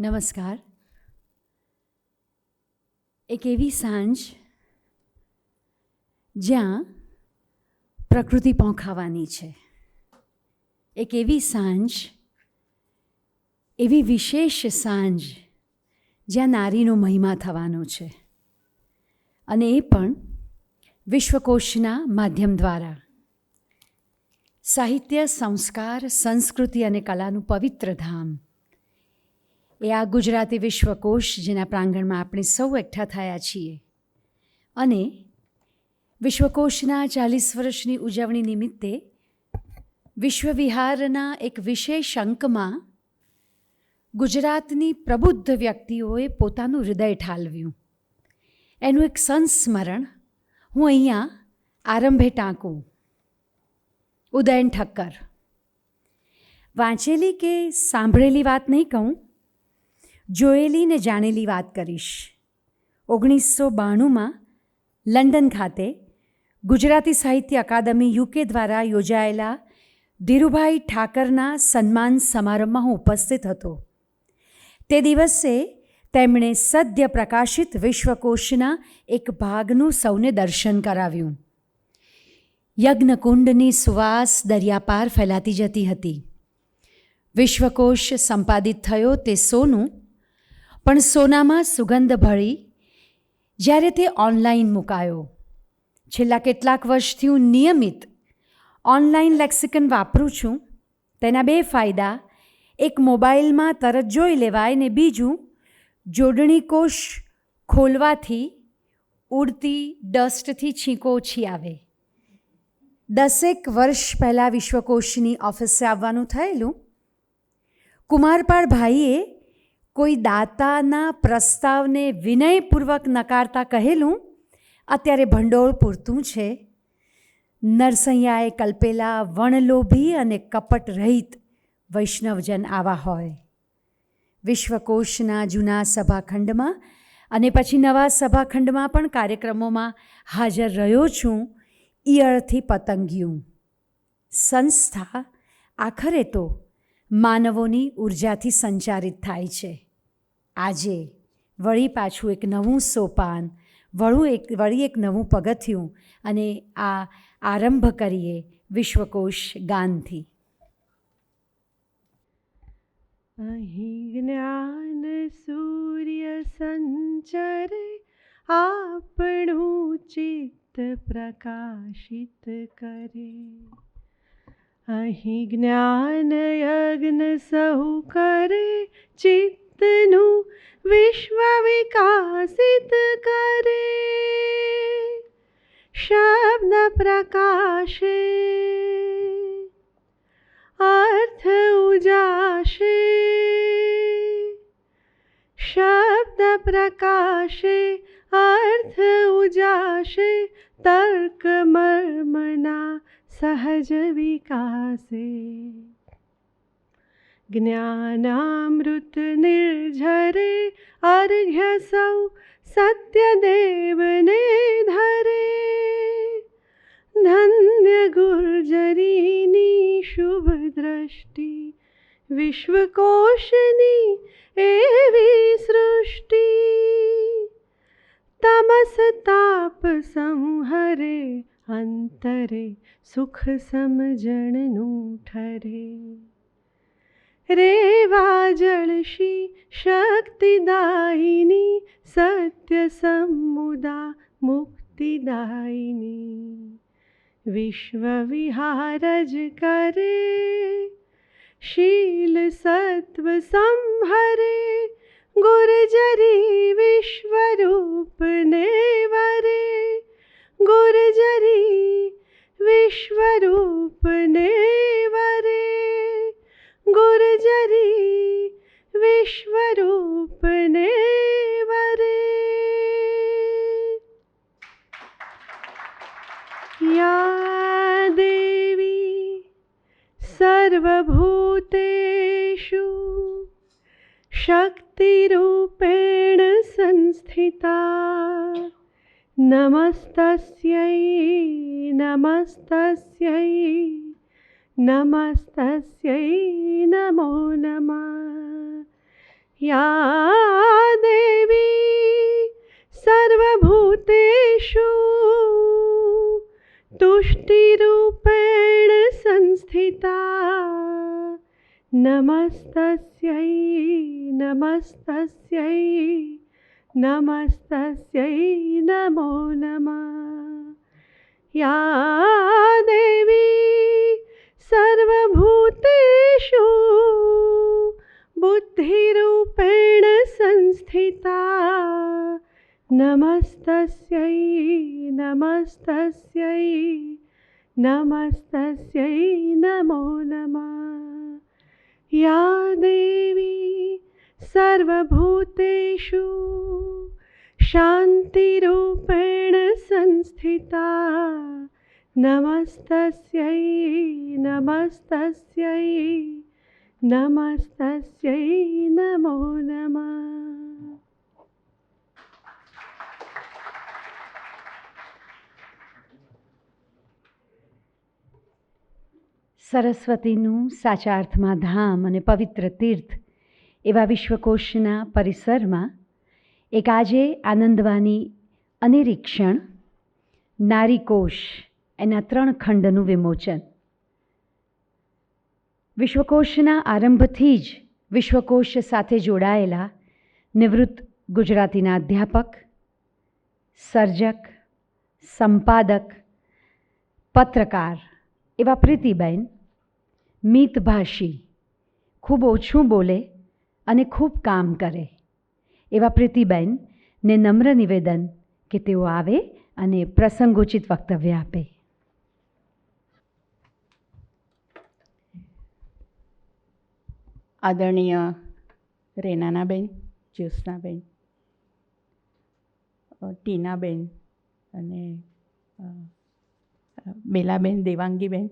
નમસ્કાર. એક એવી સાંજ જ્યાં પ્રકૃતિ પોંખાવાની છે. એક એવી સાંજ, એવી વિશેષ સાંજ જ્યાં નારીનો મહિમા થવાનો છે, અને એ પણ વિશ્વકોશના માધ્યમ દ્વારા. સાહિત્ય, સંસ્કાર, સંસ્કૃતિ અને કલાનું પવિત્ર ધામ એ આ ગુજરાતી વિશ્વકોશ, જેના પ્રાંગણમાં આપણે સૌ એકઠા થયા છીએ. અને વિશ્વકોશના 40 વર્ષની ઉજવણી નિમિત્તે વિશ્વવિહારના એક વિશેષ અંકમાં ગુજરાતની પ્રબુદ્ધ વ્યક્તિઓએ પોતાનું હૃદય ઠાલવ્યું. એનું એક સંસ્મરણ હું અહીંયા આરંભે ટાંકું. ઉદયન ઠક્કર. વાંચેલી કે સાંભળેલી વાત નહીં કહું, જોયેલી ને જાણેલી વાત કરીશ. 1992માં લંડન ખાતે ગુજરાતી સાહિત્ય અકાદમી UK દ્વારા યોજાયેલા ધીરુભાઈ ઠાકરના સન્માન સમારંભમાં હું ઉપસ્થિત હતો. તે દિવસે તેમણે સદ્ય પ્રકાશિત વિશ્વકોશના એક ભાગનું સૌને દર્શન કરાવ્યું. યજ્ઞકુંડની સુવાસ દરિયા પાર ફેલાતી જતી હતી. વિશ્વકોશ સંપાદિત થયો તે સોનું, પણ સોનામાં સુગંધ ભળી જ્યારે તે ઓનલાઈન મુકાયો. છેલ્લા કેટલાક વર્ષથી હું નિયમિત ઓનલાઈન લેક્સિકન વાપરું છું. તેના 2 ફાયદા: એક, મોબાઈલમાં તરત જોઈ લેવાય, ને બીજું, જોડણી કોશ ખોલવાથી ઉડતી ડસ્ટથી છીંકો ઓછી આવે. 10 વર્ષ પહેલાં વિશ્વકોશની ઓફિસે આવવાનું થયેલું. કુમારપાળ ભાઈએ કોઈ દાતાના પ્રસ્તાવને વિનયપૂર્વક નકારતા કહેલું, અત્યારે ભંડોળ પૂરતું છે. નરસૈયાએ કલ્પેલા વણલોભી અને કપટ રહિત વૈષ્ણવજન આવા હોય. વિશ્વકોશના જૂના સભાખંડમાં અને પછી નવા સભાખંડમાં પણ કાર્યક્રમોમાં હાજર રહ્યો છું. ઈયળથી પતંગિયું. સંસ્થા આખરે તો માનવોની ઉર્જાથી સંચારિત થાય છે. આજે વળી પાછું એક નવું સોપાન, વળી એક નવું પગથિયું, અને આ આરંભ કરીએ વિશ્વકોશ ગાનથી. અહીં જ્ઞાન સૂર્ય સંચરે, આપણું ચિત્ત પ્રકાશિત કરે. અહીં જ્ઞાન યજ્ઞ સહુ કરે, ચિત્તનું વિશ્વ વિકાસિત કરે. શબ્દ પ્રકાશે, અર્થ ઉજાશે. શબ્દ પ્રકાશે, અર્થ ઉજાશે. તર્ક મર્મના સહજ વિકાસે. જ્ઞાનામૃત નિર્ઝરે, અર્ઘ્ય સૌ સત્યદેવને ધરે. ધન્ય ગુર્જરીની શુભ દ્રષ્ટિ, વિશ્વકોશની એવી સૃષ્ટિ. તમસ તાપ સંહરે, અંતરે સુખ સમજણનું ઠરે. રેવા જળશી શક્તિદાયિની, સત્ય સમુદા મુક્તિદાયિની. વિશ્વ વિહાર જ કરે, શીલ સત્વ સંહરે. ગુર્જરી વિશ્વરૂપને વરે. ગુર્જરી વિશ્વરૂપને વરે. ગુર્જરી વિશ્વરૂપને વરે. યા દેવી સર્વભૂતેષુ શક્તિરૂપેણ સંસ્થિતા. નમસ્તસ્यै નમસ્તસ્यै નમસ્તસ્यै નમો નમઃ. या देवी सर्वभूतेषु तुष्टिरूपेण संस्थिता नमस्तस्यै नमस्तस्यै नमस्तस्यै नमो नमः। या देवी सर्वभूतेषु बुद्धिरूपेण संस्थिता नमस्तस्यै नमस्तस्यै नमस्तस्यै नमो नमः। या देवी सर्वभूतेषु शान्तिरूपेण संस्थिता नमस्तस्यै नमस्तस्यै नमस्तस्यै नमो नमः। સરસ્વતીનું સાચા અર્થમાં ધામ અને પવિત્ર તીર્થ એવા વિશ્વકોશના પરિસરમાં એક આજે આનંદવાની અનિરીક્ષણ નારીકોશ એના 3 ખંડનું વિમોચન. વિશ્વકોશના આરંભથી જ વિશ્વકોશ સાથે જોડાયેલા નિવૃત્ત ગુજરાતીના અધ્યાપક, સર્જક, સંપાદક, પત્રકાર એવા પ્રીતિબેન મિતભાષી, ખૂબ ઓછું બોલે અને ખૂબ કામ કરે એવા પ્રીતિબેનને નમ્ર નિવેદન કે તેઓ આવે અને પ્રસંગોચિત વક્તવ્ય આપે. આદરણીય રેનાનાબેન, જ્યોત્સનાબેન, ટીનાબેન અને બેલાબેન, દેવાંગીબેન,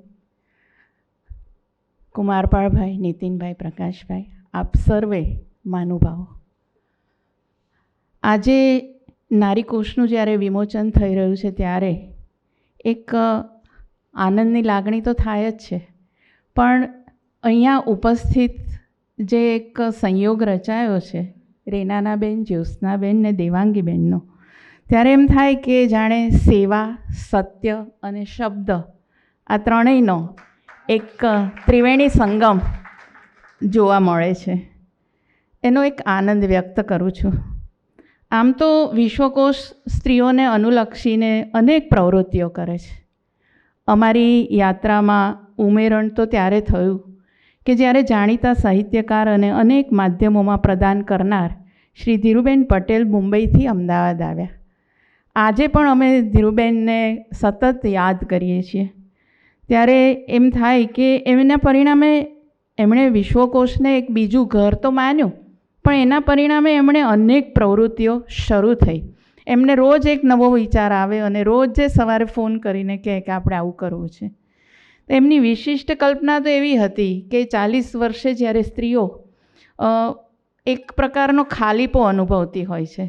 કુમારપાળભાઈ, નીતિનભાઈ, પ્રકાશભાઈ, આપ સર્વે મહાનુભાવો, આજે નારીકોશનું જ્યારે વિમોચન થઈ રહ્યું છે ત્યારે એક આનંદની લાગણી તો થાય જ છે, પણ અહીંયા ઉપસ્થિત જે એક સંયોગ રચાયો છે રેનાનાબેન, જ્યોત્સનાબેન ને દેવાંગીબેનનો, ત્યારે એમ થાય કે જાણે સેવા, સત્ય અને શબ્દ આ ત્રણેયનો એક ત્રિવેણી સંગમ જોવા મળે છે. એનો એક આનંદ વ્યક્ત કરું છું. આમ તો વિશ્વકોશ સ્ત્રીઓને અનુલક્ષીને અનેક પ્રવૃત્તિઓ કરે છે. અમારી યાત્રામાં ઉમેરણ તો ત્યારે થયું કે જ્યારે જાણીતા સાહિત્યકાર અને અનેક માધ્યમોમાં પ્રદાન કરનાર શ્રી ધીરુબેન પટેલ મુંબઈથી અમદાવાદ આવ્યા. આજે પણ અમે ધીરુબેનને સતત યાદ કરીએ છીએ. ત્યારે એમ થાય કે એના પરિણામે એમણે વિશ્વકોશને એક બીજું ઘર તો માન્યું, પણ એના પરિણામે એમણે અનેક પ્રવૃત્તિઓ શરૂ થઈ. એમને રોજ એક નવો વિચાર આવે અને રોજ જે સવારે ફોન કરીને કહે કે આપણે આવું કરવું છે. એમની વિશિષ્ટ કલ્પના તો એવી હતી કે 40 વર્ષે જ્યારે સ્ત્રીઓ એક પ્રકારનો ખાલીપો અનુભવતી હોય છે,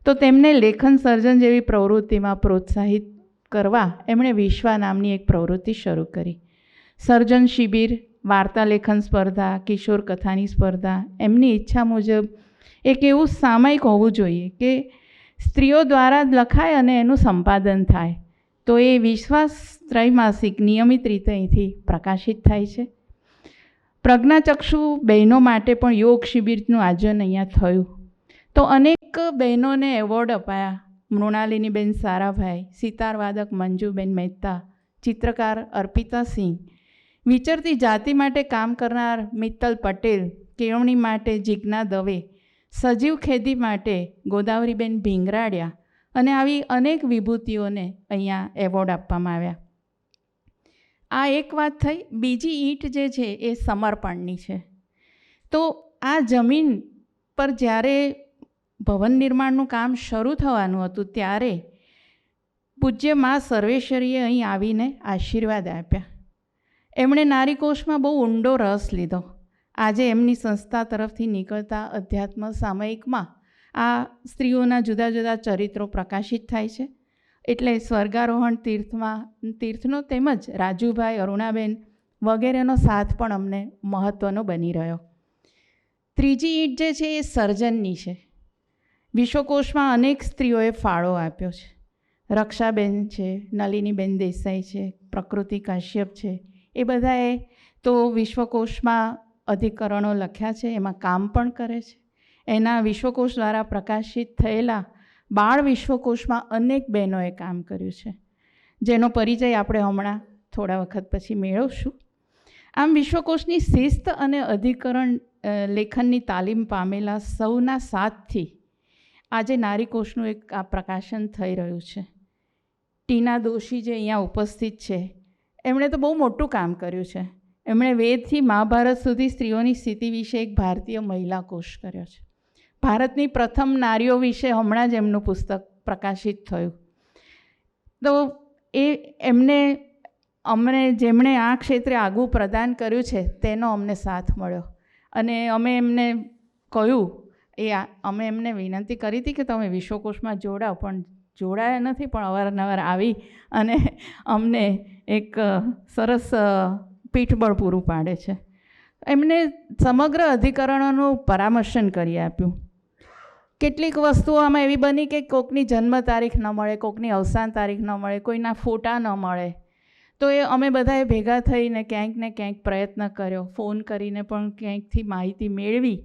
તો તેમને લેખન સર્જન જેવી પ્રવૃત્તિમાં પ્રોત્સાહિત કરવા એમણે વિશ્વા નામની એક પ્રવૃત્તિ શરૂ કરી. સર્જન શિબિર, વાર્તા લેખન સ્પર્ધા, કિશોર કથાની સ્પર્ધા. એમની ઈચ્છા મુજબ એક એવું સામયિક હોવું જોઈએ કે સ્ત્રીઓ દ્વારા જ લખાય અને એનું સંપાદન થાય. તો એ વિશ્વાસ ત્રૈમાસિક નિયમિત રીતે અહીંથી પ્રકાશિત થાય છે. પ્રજ્ઞાચક્ષુ બહેનો માટે પણ યોગ શિબિરનું આયોજન અહીંયા થયું. તો અનેક બહેનોને એવોર્ડ અપાયા. મૃણાલિનીબેન સારાભાઈ, સિતારવાદક મંજુબેન મહેતા, ચિત્રકાર અર્પિતા સિંહ, વિચરતી જાતિ માટે કામ કરનાર મિત્તલ પટેલ, કેળવણી માટે જિજ્ઞા દવે, સજીવ ખેતી માટે ગોદાવરીબેન ભીંગરાડિયા અને આવી અનેક વિભૂતિઓને અહીંયા એવોર્ડ આપવામાં આવ્યા. આ એક વાત થઈ. બીજી ઈંટ જે છે એ સમર્પણની છે. તો આ જમીન પર જ્યારે ભવન નિર્માણનું કામ શરૂ થવાનું હતું ત્યારે પૂજ્ય મા સર્વેશ્વરીએ અહીં આવીને આશીર્વાદ આપ્યા. એમણે નારીકોશમાં બહુ ઊંડો રસ લીધો. આજે એમની સંસ્થા તરફથી નીકળતા અધ્યાત્મ સામયિકમાં આ સ્ત્રીઓના જુદા જુદા ચરિત્રો પ્રકાશિત થાય છે. એટલે સ્વર્ગારોહણ તીર્થનો તેમજ રાજુભાઈ, અરુણાબેન વગેરેનો સાથ પણ અમને મહત્ત્વનો બની રહ્યો. ત્રીજી ઈંટ જે છે એ સર્જનની છે. વિશ્વકોશમાં અનેક સ્ત્રીઓએ ફાળો આપ્યો છે. રક્ષાબેન છે, નલિનીબેન દેસાઈ છે, પ્રકૃતિ કાશ્યપ છે, એ બધાએ તો વિશ્વકોશમાં અધિકરણો લખ્યા છે, એમાં કામ પણ કરે છે. એના વિશ્વકોશ દ્વારા પ્રકાશિત થયેલા બાળ વિશ્વકોશમાં અનેક બહેનોએ કામ કર્યું છે, જેનો પરિચય આપણે હમણાં થોડા વખત પછી મેળવશું. આમ વિશ્વકોશની શિસ્ત અને અધિકરણ લેખનની તાલીમ પામેલા સૌના સાથથી આજે નારીકોશનું એક આ પ્રકાશન થઈ રહ્યું છે. ટીના દોશી જે અહીંયા ઉપસ્થિત છે, એમણે તો બહુ મોટું કામ કર્યું છે. એમણે વેદથી મહાભારત સુધી સ્ત્રીઓની સ્થિતિ વિશે એક ભારતીય મહિલા કોશ કર્યો છે. ભારતની પ્રથમ નારીઓ વિશે હમણાં જ એમનું પુસ્તક પ્રકાશિત થયું. તો અમને જેમણે આ ક્ષેત્રે આગવું પ્રદાન કર્યું છે તેનો અમને સાથ મળ્યો, અને અમે એમને કહ્યું, અમે એમને વિનંતી કરી હતી કે તમે વિશ્વકોશમાં જોડાઓ, પણ જોડાયા નથી, પણ અવારનવાર આવી અને અમને એક સરસ પીઠબળ પૂરું પાડે છે. એમને સમગ્ર અધિકરણોનું પરામર્શન કરી આપ્યું. કેટલીક વસ્તુઓ આમાં એવી બની કે કોકની જન્મ તારીખ ન મળે, કોકની અવસાન તારીખ ન મળે, કોઈના ફોટા ન મળે, તો એ અમે બધાએ ભેગા થઈને ક્યાંક ને ક્યાંક પ્રયત્ન કર્યો, ફોન કરીને પણ ક્યાંકથી માહિતી મેળવી,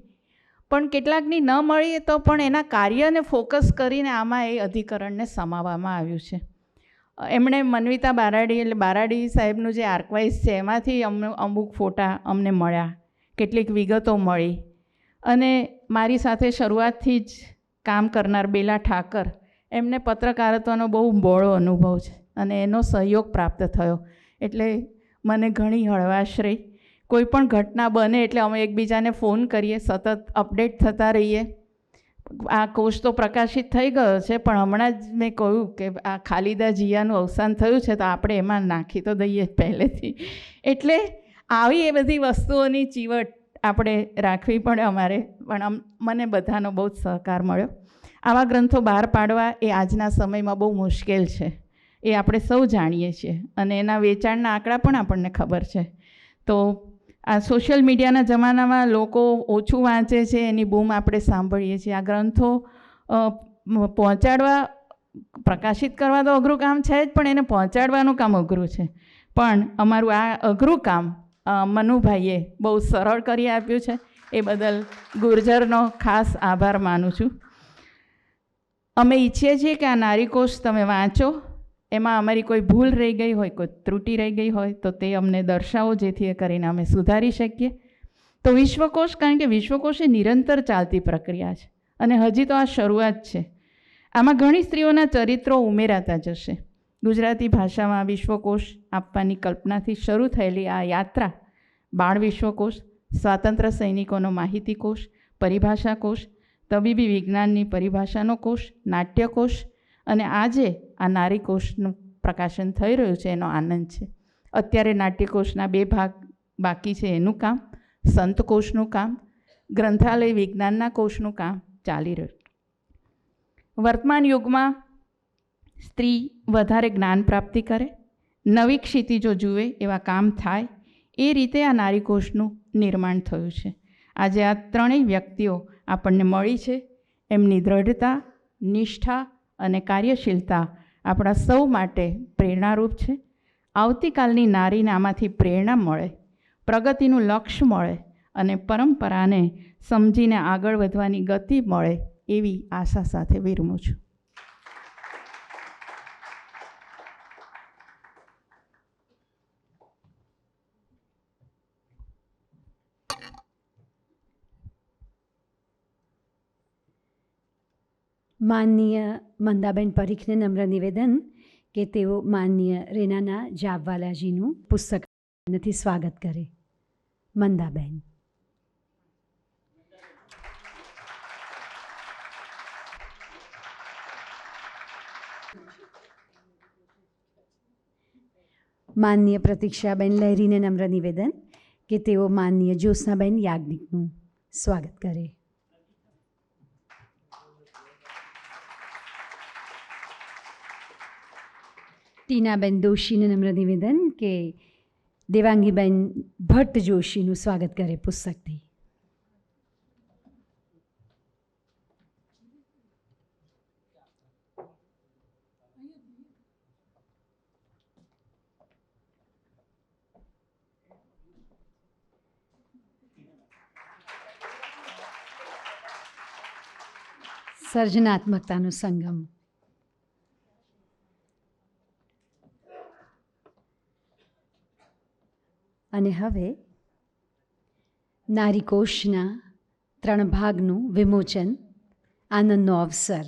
પણ કેટલાકની ન મળી તો પણ એના કાર્યને ફોકસ કરીને આમાં એ અધિકરણને સમાવવામાં આવ્યું છે. એમણે મનવિતા બારાડી, એટલે બારાડી સાહેબનું જે આર્કવાઇઝ છે એમાંથી અમુક ફોટા અમને મળ્યા, કેટલીક વિગતો મળી, અને મારી સાથે શરૂઆતથી જ કામ કરનાર બેલા ઠાકર, એમને પત્રકારત્વનો બહુ બહોળો અનુભવ છે અને એનો સહયોગ પ્રાપ્ત થયો. એટલે મને ઘણી હળવાશ રહી. કોઈ પણ ઘટના બને એટલે અમે એકબીજાને ફોન કરીએ, સતત અપડેટ થતા રહીએ. આ કોશ તો પ્રકાશિત થઈ ગયો છે, પણ હમણાં જ મેં કહ્યું કે આ ખાલિદા જિયાનું અવસાન થયું છે તો આપણે એમાં નાખી તો દઈએ પહેલેથી. એટલે આવી એ બધી વસ્તુઓની ચીવટ આપણે રાખવી પડે અમારે, પણ મને બધાનો બહુ જ સહકાર મળ્યો. આવા ગ્રંથો બહાર પાડવા એ આજના સમયમાં બહુ મુશ્કેલ છે, એ આપણે સૌ જાણીએ છીએ, અને એના વેચાણના આંકડા પણ આપણને ખબર છે. તો આ સોશિયલ મીડિયાના જમાનામાં લોકો ઓછું વાંચે છે એની બૂમ આપણે સાંભળીએ છીએ. આ ગ્રંથો પહોંચાડવા, પ્રકાશિત કરવા તો અઘરું કામ છે જ, પણ એને પહોંચાડવાનું કામ અઘરું છે. પણ અમારું આ અઘરું કામ મનુભાઈએ બહુ સરળ કરી આપ્યું છે, એ બદલ ગુર્જરનો ખાસ આભાર માનું છું. અમે ઈચ્છીએ છીએ કે આ નારીકોશ તમે વાંચો, એમાં અમારી કોઈ ભૂલ રહી ગઈ હોય, કોઈ ત્રુટિ રહી ગઈ હોય તો તે અમને દર્શાવો, જેથી કરીને અમે સુધારી શકીએ. તો વિશ્વકોશ, કારણ કે વિશ્વકોશ એ નિરંતર ચાલતી પ્રક્રિયા છે અને હજી તો આ શરૂઆત છે. આમાં ઘણી સ્ત્રીઓના ચરિત્રો ઉમેરાતા જશે. ગુજરાતી ભાષામાં વિશ્વકોશ આપવાની કલ્પનાથી શરૂ થયેલી આ યાત્રા બાળ વિશ્વકોશ, સ્વાતંત્ર્ય સૈનિકોનો માહિતી કોશ, પરિભાષા કોશ, તબીબી વિજ્ઞાનની પરિભાષાનો કોશ, નાટ્યકોશ, અને આજે આ નારીકોશનું પ્રકાશન થઈ રહ્યું છે એનો આનંદ છે. અત્યારે નાટ્યકોશના 2 ભાગ બાકી છે, એનું કામ, સંતકોશનું કામ, ગ્રંથાલય વિજ્ઞાનના કોશનું કામ ચાલી રહ્યું. વર્તમાન યુગમાં સ્ત્રી વધારે જ્ઞાન પ્રાપ્તિ કરે, નવી ક્ષિતિજો જુએ, એવા કામ થાય, એ રીતે આ નારીકોશનું નિર્માણ થયું છે. આજે આ ત્રણેય વ્યક્તિઓ આપણને મળી છે. એમની દ્રઢતા, નિષ્ઠા અને કાર્યશીલતા આપણા સૌ માટે પ્રેરણારૂપ છે. આવતીકાલની નારીને આમાંથી પ્રેરણા મળે, પ્રગતિનું લક્ષ્ય મળે અને પરંપરાને સમજીને આગળ વધવાની ગતિ મળે, એવી આશા સાથે વિરમું છું. માનનીય મંદાબેન પરીખને નમ્ર નિવેદન કે તેઓ માનનીય રેનાના જાબવાલાજીનું પુસ્તક નથી સ્વાગત કરે. મંદાબેન. માનનીય પ્રતીક્ષાબેન લહેરીને નમ્ર નિવેદન કે તેઓ માનનીય જ્યોત્સનાબેન યાજ્ઞિકનું સ્વાગત કરે. ટીનાબેન દોશીને નમ્ર નિવેદન કે દેવાંગીબેન ભટ્ટ જોશીનું સ્વાગત કરે પુસ્તકથી. સર્જનાત્મકતાનો સંગમ. અને હવે નારીકોશના 3 ભાગનું વિમોચન, આનંદનો અવસર.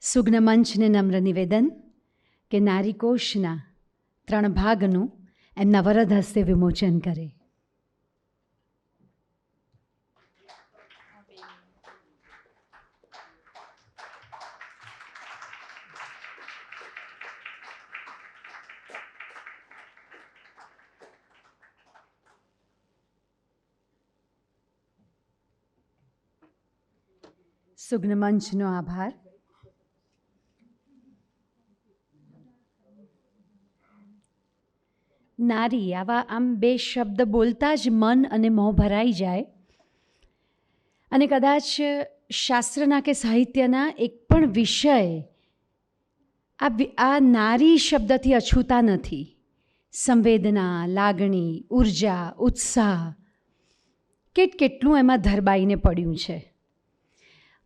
સુગ્ન મંચને નમ્ર નિવેદન કે નારીકોશના 3 ભાગનું એમના વરદ હસ્તે વિમોચન કરે. સુગ્ન મંચનો આભાર. નારી, આવા આમ 2 શબ્દ બોલતા જ મન અને મોં ભરાઈ જાય. અને કદાચ શાસ્ત્રના કે સાહિત્યના એક પણ વિષય આ નારી શબ્દથી અછૂતા નથી. સંવેદના, લાગણી, ઉર્જા, ઉત્સાહ કેટલું એમાં ધરબાઈને પડ્યું છે.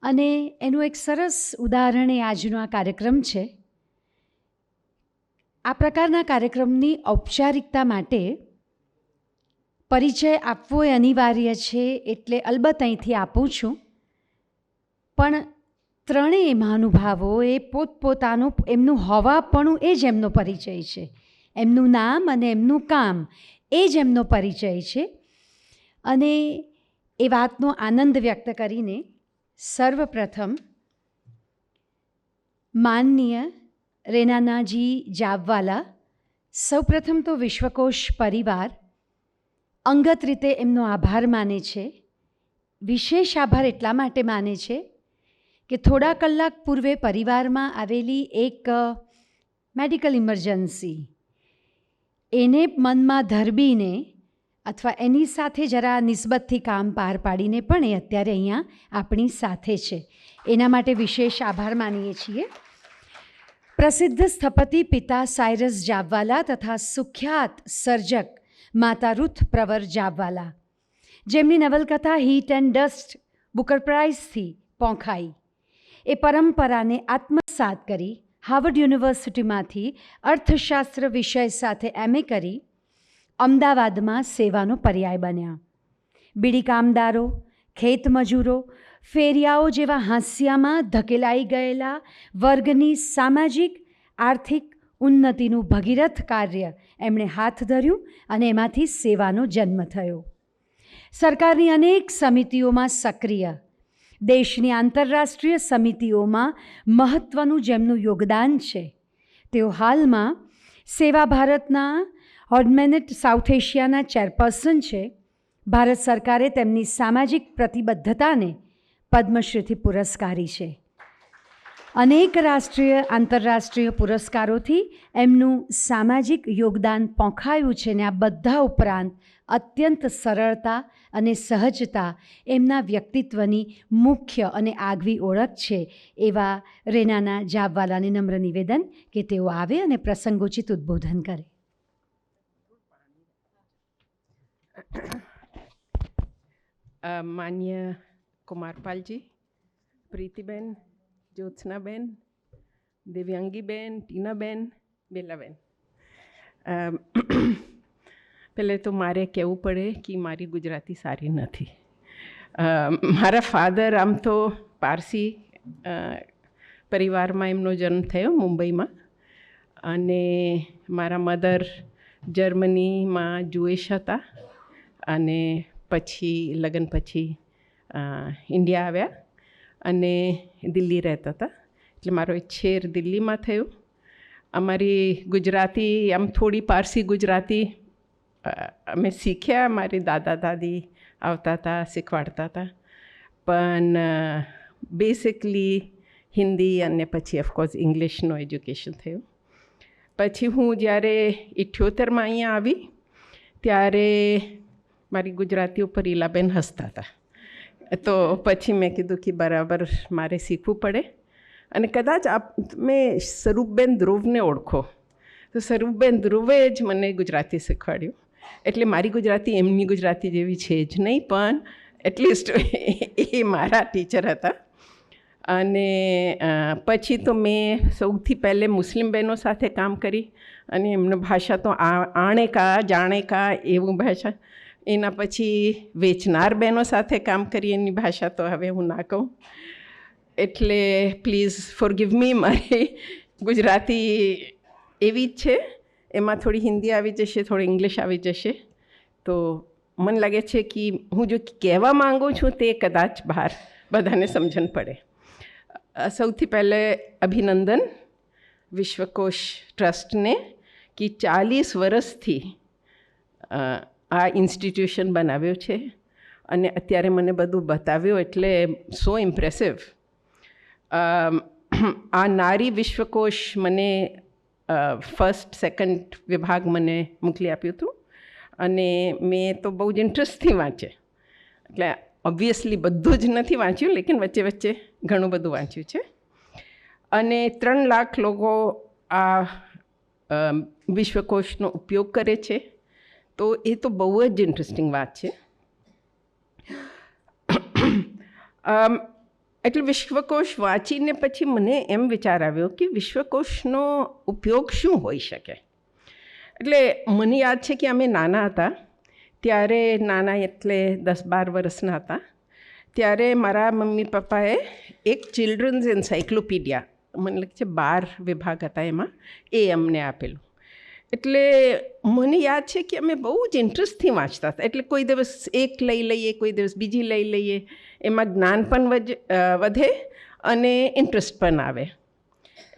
અને એનું એક સરસ ઉદાહરણ એ આજનો આ કાર્યક્રમ છે. આ પ્રકારના કાર્યક્રમની ઔપચારિકતા માટે પરિચય આપવો એ અનિવાર્ય છે, એટલે અલબત્ત અહીંથી આપું છું. પણ ત્રણેય મહાનુભાવોએ પોતપોતાનું એમનું હોવાપણું એ જ એમનો પરિચય છે. એમનું નામ અને એમનું કામ એ જ એમનો પરિચય છે. અને એ વાતનો આનંદ વ્યક્ત કરીને સર્વપ્રથમ માનનીય રેનાનાજી જાબવાલા, સૌપ્રથમ તો વિશ્વકોશ પરિવાર અંગત રીતે એમનો આભાર માને છે. વિશેષ આભાર એટલા માટે માને છે કે થોડા કલાક પૂર્વે પરિવારમાં આવેલી એક મેડિકલ ઇમરજન્સી એને મનમાં ધરબીને અથવા એની સાથે જરા નિસ્બતથી કામ પાર પાડીને પણ એ અત્યારે અહીંયા આપણી સાથે છે. એના માટે વિશેષ આભાર માનીએ છીએ. પ્રસિદ્ધ સ્થપતિ પિતા સાયરસ જાબવાલા તથા સુખ્યાત સર્જક માતા રૂથ પ્રવર જાબવાલા, જેમની નવલકથા હીટ એન્ડ ડસ્ટ બુકર પ્રાઇઝથી પોંખાઈ, એ પરંપરાને આત્મસાત કરી હાર્વર્ડ યુનિવર્સિટીમાંથી અર્થશાસ્ત્ર વિષય સાથે MA કરી અમદાવાદમાં સેવાનો પર્યાય બન્યા. બીડી કામદારો, ખેતમજૂરો, ફેરિયાઓ જેવા હાંસિયામાં ધકેલાઈ ગયેલા વર્ગની સામાજિક આર્થિક ઉન્નતિનું ભગીરથ કાર્ય એમણે હાથ ધર્યું અને એમાંથી સેવાનો જન્મ થયો. સરકારની અનેક સમિતિઓમાં સક્રિય, દેશની આંતરરાષ્ટ્રીય સમિતિઓમાં મહત્ત્વનું જેમનું યોગદાન છે, તેઓ હાલમાં સેવા ભારતના હોર્ડમેનેટ સાઉથ એશિયાના ચેરપર્સન છે. ભારત સરકારે તેમની સામાજિક પ્રતિબદ્ધતાને પદ્મશ્રીથી પુરસ્કારી છે. અનેક રાષ્ટ્રીય આંતરરાષ્ટ્રીય પુરસ્કારોથી એમનું સામાજિક યોગદાન પોંખાયું છે. ને આ બધા ઉપરાંત અત્યંત સરળતા અને સહજતા એમના વ્યક્તિત્વની મુખ્ય અને આગવી ઓળખ છે. એવા રેનાના જાબવાલાને નમ્ર નિવેદન કે તેઓ આવે અને પ્રસંગોચિત ઉદ્બોધન કરે. માન્ય કુમારપાલજી, પ્રીતિબેન, જ્યોત્સનાબેન, દિવ્યાંગીબેન, ટીનાબેન, બેલાબેન, પહેલે તો મારે કહેવું પડે કે મારી ગુજરાતી સારી નથી. મારા ફાધર આમ તો પારસી પરિવારમાં એમનો જન્મ થયો મુંબઈમાં, અને મારા મધર જર્મનીમાં જુએશ હતા અને પછી લગ્ન પછી ઇન્ડિયા આવ્યા અને દિલ્હી રહેતા હતા. એટલે મારો છેર દિલ્હીમાં થયો. અમારી ગુજરાતી આમ થોડી પારસી ગુજરાતી અમે શીખ્યા. મારી દાદા દાદી આવતા હતા, શીખવાડતા હતા, પણ બેસિકલી હિન્દી અને પછી ઓફકોર્સ ઇંગ્લિશનું એજ્યુકેશન થયું. પછી હું જ્યારે 78માં અહીંયા આવી ત્યારે મારી ગુજરાતી ઉપર ઈલાબેન હસતા હતા. તો પછી મેં કીધું કે બરાબર મારે શીખવું પડે. અને કદાચ મેં સ્વરૂપબેન ધ્રુવને ઓળખો, તો સ્વરૂપબેન ધ્રુવે જ મને ગુજરાતી શીખવાડ્યું. એટલે મારી ગુજરાતી એમની ગુજરાતી જેવી છે જ નહીં, પણ એટલીસ્ટ એ મારા ટીચર હતા. અને પછી તો મેં સૌથી પહેલે મુસ્લિમ બહેનો સાથે કામ કરી અને એમની ભાષા તો આણે કા જાણે કા એવું ભાષા. એના પછી વેચનાર બહેનો સાથે કામ કરી, એની ભાષા તો હવે હું ના કહું. એટલે પ્લીઝ ફોરગીવ મી, મારી ગુજરાતી એવી જ છે, એમાં થોડી હિન્દી આવી જશે, થોડી ઇંગ્લિશ આવી જશે. તો મને લાગે છે કે હું જો કહેવા માગું છું તે કદાચ બહાર બધાને સમજણ પડે. સૌથી પહેલે અભિનંદન વિશ્વકોશ ટ્રસ્ટને કે 40 વર્ષથી આ ઇન્સ્ટિટ્યુશન બનાવ્યું છે અને અત્યારે મને બધું બતાવ્યું, એટલે સો ઇમ્પ્રેસિવ. આ નારી વિશ્વકોશ મને ફર્સ્ટ સેકન્ડ વિભાગ મને મોકલી આપ્યું હતું અને મેં તો બહુ જ ઇન્ટરેસ્ટથી વાંચે. એટલે ઓબ્વિયસલી બધું જ નથી વાંચ્યું, લેકિન વચ્ચે વચ્ચે ઘણું બધું વાંચ્યું છે. અને 3 લાખ લોકો આ વિશ્વકોશનો ઉપયોગ કરે છે, તો એ તો બહુ જ ઇન્ટરેસ્ટિંગ વાત છે. એટલે વિશ્વકોશ વાંચીને પછી મને એમ વિચાર આવ્યો કે વિશ્વકોશનો ઉપયોગ શું હોઈ શકે. એટલે મને યાદ છે કે અમે નાના હતા ત્યારે, નાના એટલે 10-12 વર્ષના હતા ત્યારે મારા મમ્મી પપ્પાએ એક ચિલ્ડ્રન્સ એન્સાઇક્લોપીડિયા, મને લાગે છે 12 વિભાગ હતા એમાં, એ અમને આપેલું. એટલે મને યાદ છે કે અમે બહુ જ ઇન્ટરેસ્ટથી વાંચતા હતા. એટલે કોઈ દિવસ એક લઈ લઈએ, કોઈ દિવસ બીજી લઈ લઈએ, એમાં જ્ઞાન પણ વધે અને ઇન્ટરેસ્ટ પણ આવે.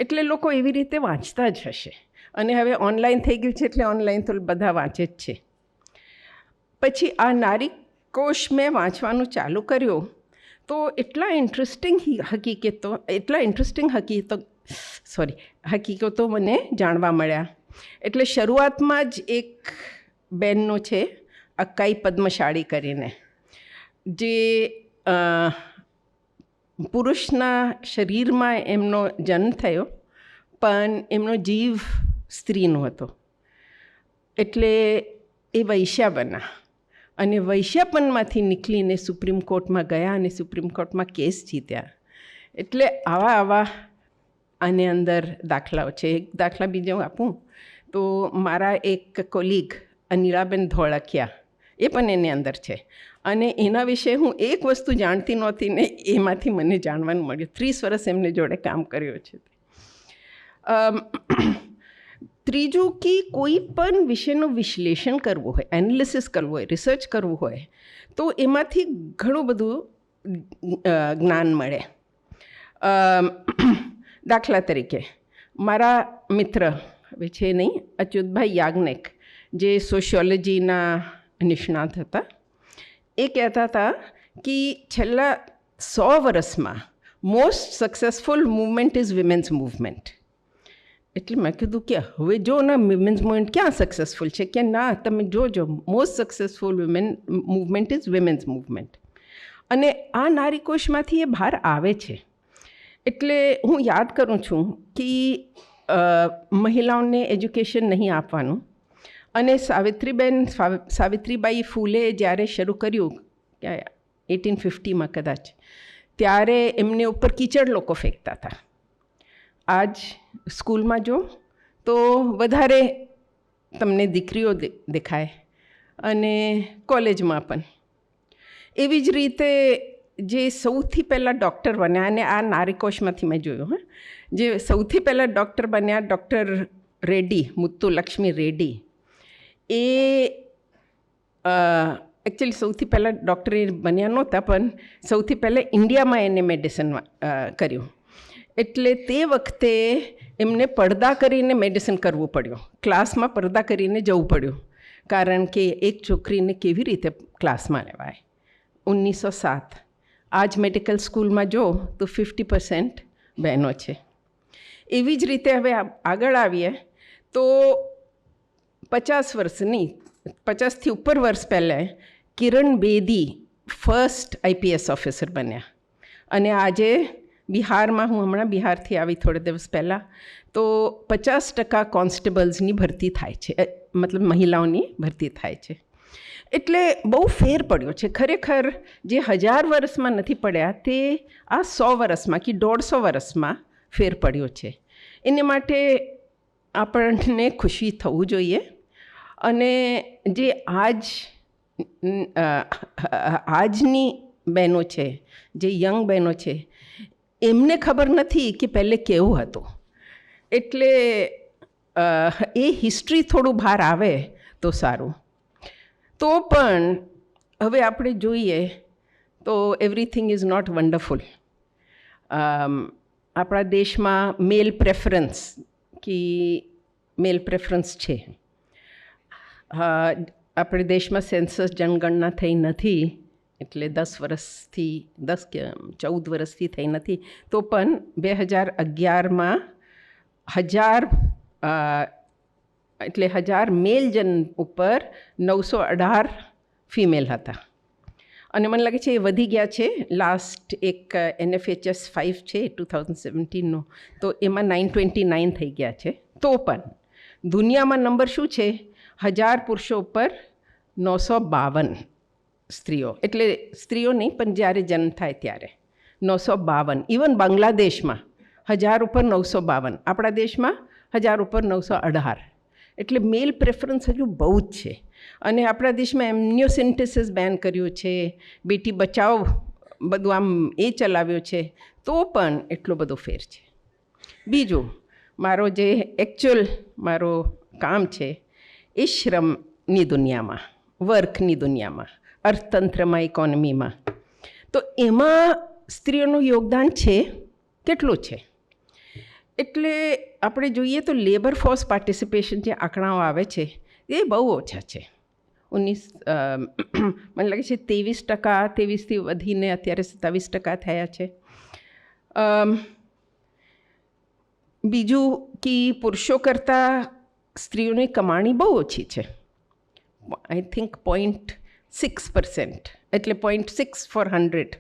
એટલે લોકો એવી રીતે વાંચતા જ હશે. અને હવે ઓનલાઈન થઈ ગયું છે એટલે ઓનલાઈન તો બધા વાંચે જ છે. પછી આ નારી કોશ મેં વાંચવાનું ચાલુ કર્યું તો એટલા ઇન્ટરેસ્ટિંગ હકીકતો મને જાણવા મળ્યા. એટલે શરૂઆતમાં જ એક બેનનો છે અક્કાઈ પદ્મશાળી કરીને, જે પુરુષના શરીરમાં એમનો જન્મ થયો પણ એમનો જીવ સ્ત્રીનો હતો. એટલે એ વૈશ્યા બન્યા અને વૈશ્યાપનમાંથી નીકળીને સુપ્રીમ કોર્ટમાં ગયા અને સુપ્રીમ કોર્ટમાં કેસ જીત્યા. એટલે આવા આની અંદર દાખલાઓ છે. એક દાખલા બીજો આપું તો મારા એક કોલીગ અનિલાબેન ધોળકિયા, એ પણ એની અંદર છે અને એના વિશે હું એક વસ્તુ જાણતી નહોતી ને એમાંથી મને જાણવાનું મળ્યું. 30 વર્ષ એમને જોડે કામ કર્યું છે. ત્રીજું કે કોઈ પણ વિષયનું વિશ્લેષણ કરવું હોય, એનાલિસિસ કરવું હોય, રિસર્ચ કરવું હોય તો એમાંથી ઘણું બધું જ્ઞાન મળે. દાખલા તરીકે મારા મિત્ર હવે છે નહીં, અચ્યુતભાઈ યાજ્ઞિક, જે સોશિયોલોજીના નિષ્ણાત હતા, એ કહેતા હતા કે છેલ્લા 100 વર્ષમાં most successful movement is women's movement. એટલે મેં કીધું કે હવે જો ના વિમેન્સ મૂવમેન્ટ ક્યાં સક્સેસફુલ છે, કે ના તમે જોજો most successful movement is women's movement. અને આ નારીકોશમાંથી એ બહાર આવે છે. એટલે હું યાદ કરું છું કે મહિલાઓને એજ્યુકેશન નહીં આપવાનું. અને સાવિત્રીબાઈ ફૂલે જ્યારે શરૂ કર્યું 1850માં કદાચ, ત્યારે એમને ઉપર કીચડ લોકો ફેંકતા હતા. આજ સ્કૂલમાં જો તો વધારે તમને દીકરીઓ દેખાય અને કોલેજમાં પણ. એવી જ રીતે જે સૌથી પહેલાં ડૉક્ટર બન્યા, અને આ નારીકોશમાંથી મેં જોયું, જે સૌથી પહેલાં ડૉક્ટર બન્યા ડૉક્ટર રેડ્ડી, મુત્તુલક્ષ્મી રેડ્ડી, એ એકચ્યુઅલી સૌથી પહેલાં ડૉક્ટર એ બન્યા નહોતા પણ સૌથી પહેલાં ઇન્ડિયામાં એને મેડિસિન કર્યું. એટલે તે વખતે એમને પડદા કરીને મેડિસિન કરવું પડ્યું, ક્લાસમાં પડદા કરીને જવું પડ્યું, કારણ કે એક છોકરીને કેવી રીતે ક્લાસમાં લેવાય. 1907 આજ મેડિકલ સ્કૂલમાં જો તો 50% બહેનો છે. એવી જ રીતે હવે આગળ આવીએ તો 50 વર્ષની 50થી ઉપર વર્ષ પહેલાં Kiran Bedi first IPS officer બન્યા. અને આજે બિહારમાં, હું હમણાં બિહારથી આવી થોડા દિવસ પહેલાં, તો 50% કોન્સ્ટેબલ્સની ભરતી થાય છે, મતલબ મહિલાઓની ભરતી થાય છે. એટલે બહુ ફેર પડ્યો છે. ખરેખર જે 1000 વર્ષમાં નથી પડ્યા તે આ 100 વર્ષમાં કે 150 વર્ષમાં ફેર પડ્યો છે. એને માટે આપણને ખુશી થવું જોઈએ. અને જે આજની બહેનો છે, જે યંગ બહેનો છે, એમને ખબર નથી કે પહેલે કેવું હતું. એટલે એ હિસ્ટ્રી થોડું બહાર આવે તો સારું. તો પણ હવે આપણે જોઈએ તો એવરીથિંગ ઇઝ નોટ વન્ડરફુલ. આપણા દેશમાં મેલ પ્રેફરન્સ છે. આપણે દેશમાં સેન્સસ જનગણના થઈ નથી, એટલે 10 કે 14 વર્ષથી થઈ નથી. તો પણ 2011માં 1000 મેલ જન ઉપર 918 ફિમેલ હતા. અને મને લાગે છે એ વધી ગયા છે. લાસ્ટ એક NFHS 5 છે 2017નો, તો એમાં 929 થઈ ગયા છે. તો પણ દુનિયામાં નંબર શું છે? 1000 પુરુષો ઉપર 952 સ્ત્રીઓ. એટલે સ્ત્રીઓ નહીં, પણ જ્યારે જન્મ થાય ત્યારે 952. ઇવન બાંગ્લાદેશમાં 1000 ઉપર 952, આપણા દેશમાં 1000 ઉપર 918. એટલે મેલ પ્રેફરન્સ હજુ બહુ જ છે. અને આપણા દેશમાં એમ્નિયોસેન્ટેસિસ બેન કર્યું છે, બેટી બચાવ બધું આમ એ ચલાવ્યો છે. તો પણ એટલો બધો ફેર છે. બીજું, મારો જે મારો કામ છે એ શ્રમની દુનિયામાં, વર્કની દુનિયામાં, અર્થતંત્રમાં, ઇકોનોમીમાં. તો એમાં સ્ત્રીઓનું યોગદાન છે કેટલું છે? એટલે આપણે જોઈએ તો લેબર ફોર્સ પાર્ટિસિપેશન જે આંકડાઓ આવે છે એ બહુ ઓછા છે. મને લાગે છે 23%થી વધીને અત્યારે 27% થયા છે. બીજું કે પુરુષો કરતાં સ્ત્રીઓની કમાણી બહુ ઓછી છે. આઈ થિંક 0.6%, એટલે 0.6 for 100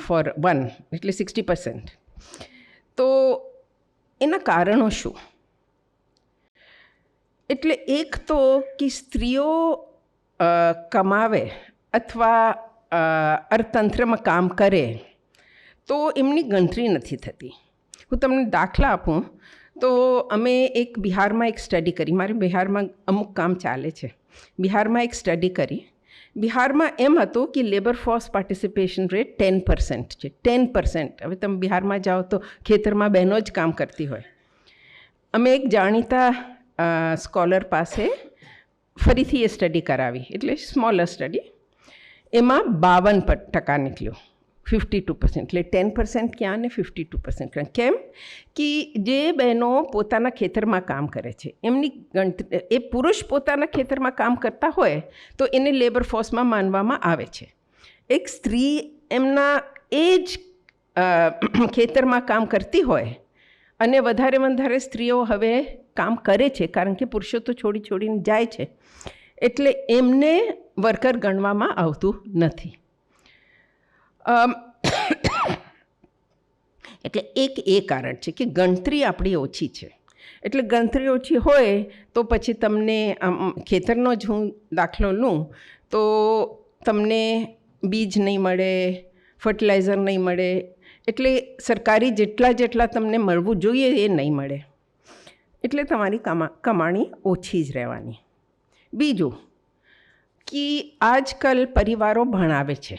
for 1, એટલે 60%. તો એના કારણો શું? એટલે એક તો કે સ્ત્રીઓ કમાવે અથવા અર્થતંત્રમાં કામ કરે તો એમની ગણતરી નથી થતી. હું તમને દાખલા આપું તો અમે બિહારમાં એક સ્ટડી કરી. મારે બિહારમાં અમુક કામ ચાલે છે. બિહારમાં એક સ્ટડી કરી. બિહારમાં એમ હતું કે લેબર ફોર્સ પાર્ટિસિપેશન રેટ 10% છે. 10%. હવે તમે બિહારમાં જાઓ તો ખેતરમાં બહેનો જ કામ કરતી હોય. અમે એક જાણીતા સ્કોલર પાસે ફરીથી એ સ્ટડી કરાવી, એટલે સ્મોલર સ્ટડી. એમાં 52% નીકળ્યું, 52%. એટલે 10% ક્યાં ને 52% ક્યાં? કેમ કે જે બહેનો પોતાના ખેતરમાં કામ કરે છે એમની ગણતરી, એ પુરુષ પોતાના ખેતરમાં કામ કરતા હોય તો એને લેબર ફોર્સમાં માનવામાં આવે છે. એક સ્ત્રી એમના એ જ ખેતરમાં કામ કરતી હોય અને વધારે સ્ત્રીઓ હવે કામ કરે છે, કારણ કે પુરુષો તો છોડીને જાય છે, એટલે એમને વર્કર ગણવામાં આવતું નથી. એટલે એ કારણ છે કે ગણતરી આપણી ઓછી છે. એટલે ગણતરી ઓછી હોય તો પછી તમને ખેતરનો જ હું દાખલો લઉં તો તમને બીજ નહીં મળે, ફર્ટિલાઇઝર નહીં મળે, એટલે સરકારી જેટલા તમને મળવું જોઈએ એ નહીં મળે. એટલે તમારી કમાણી ઓછી જ રહેવાની. બીજું કે આજકાલ પરિવારો ભણાવે છે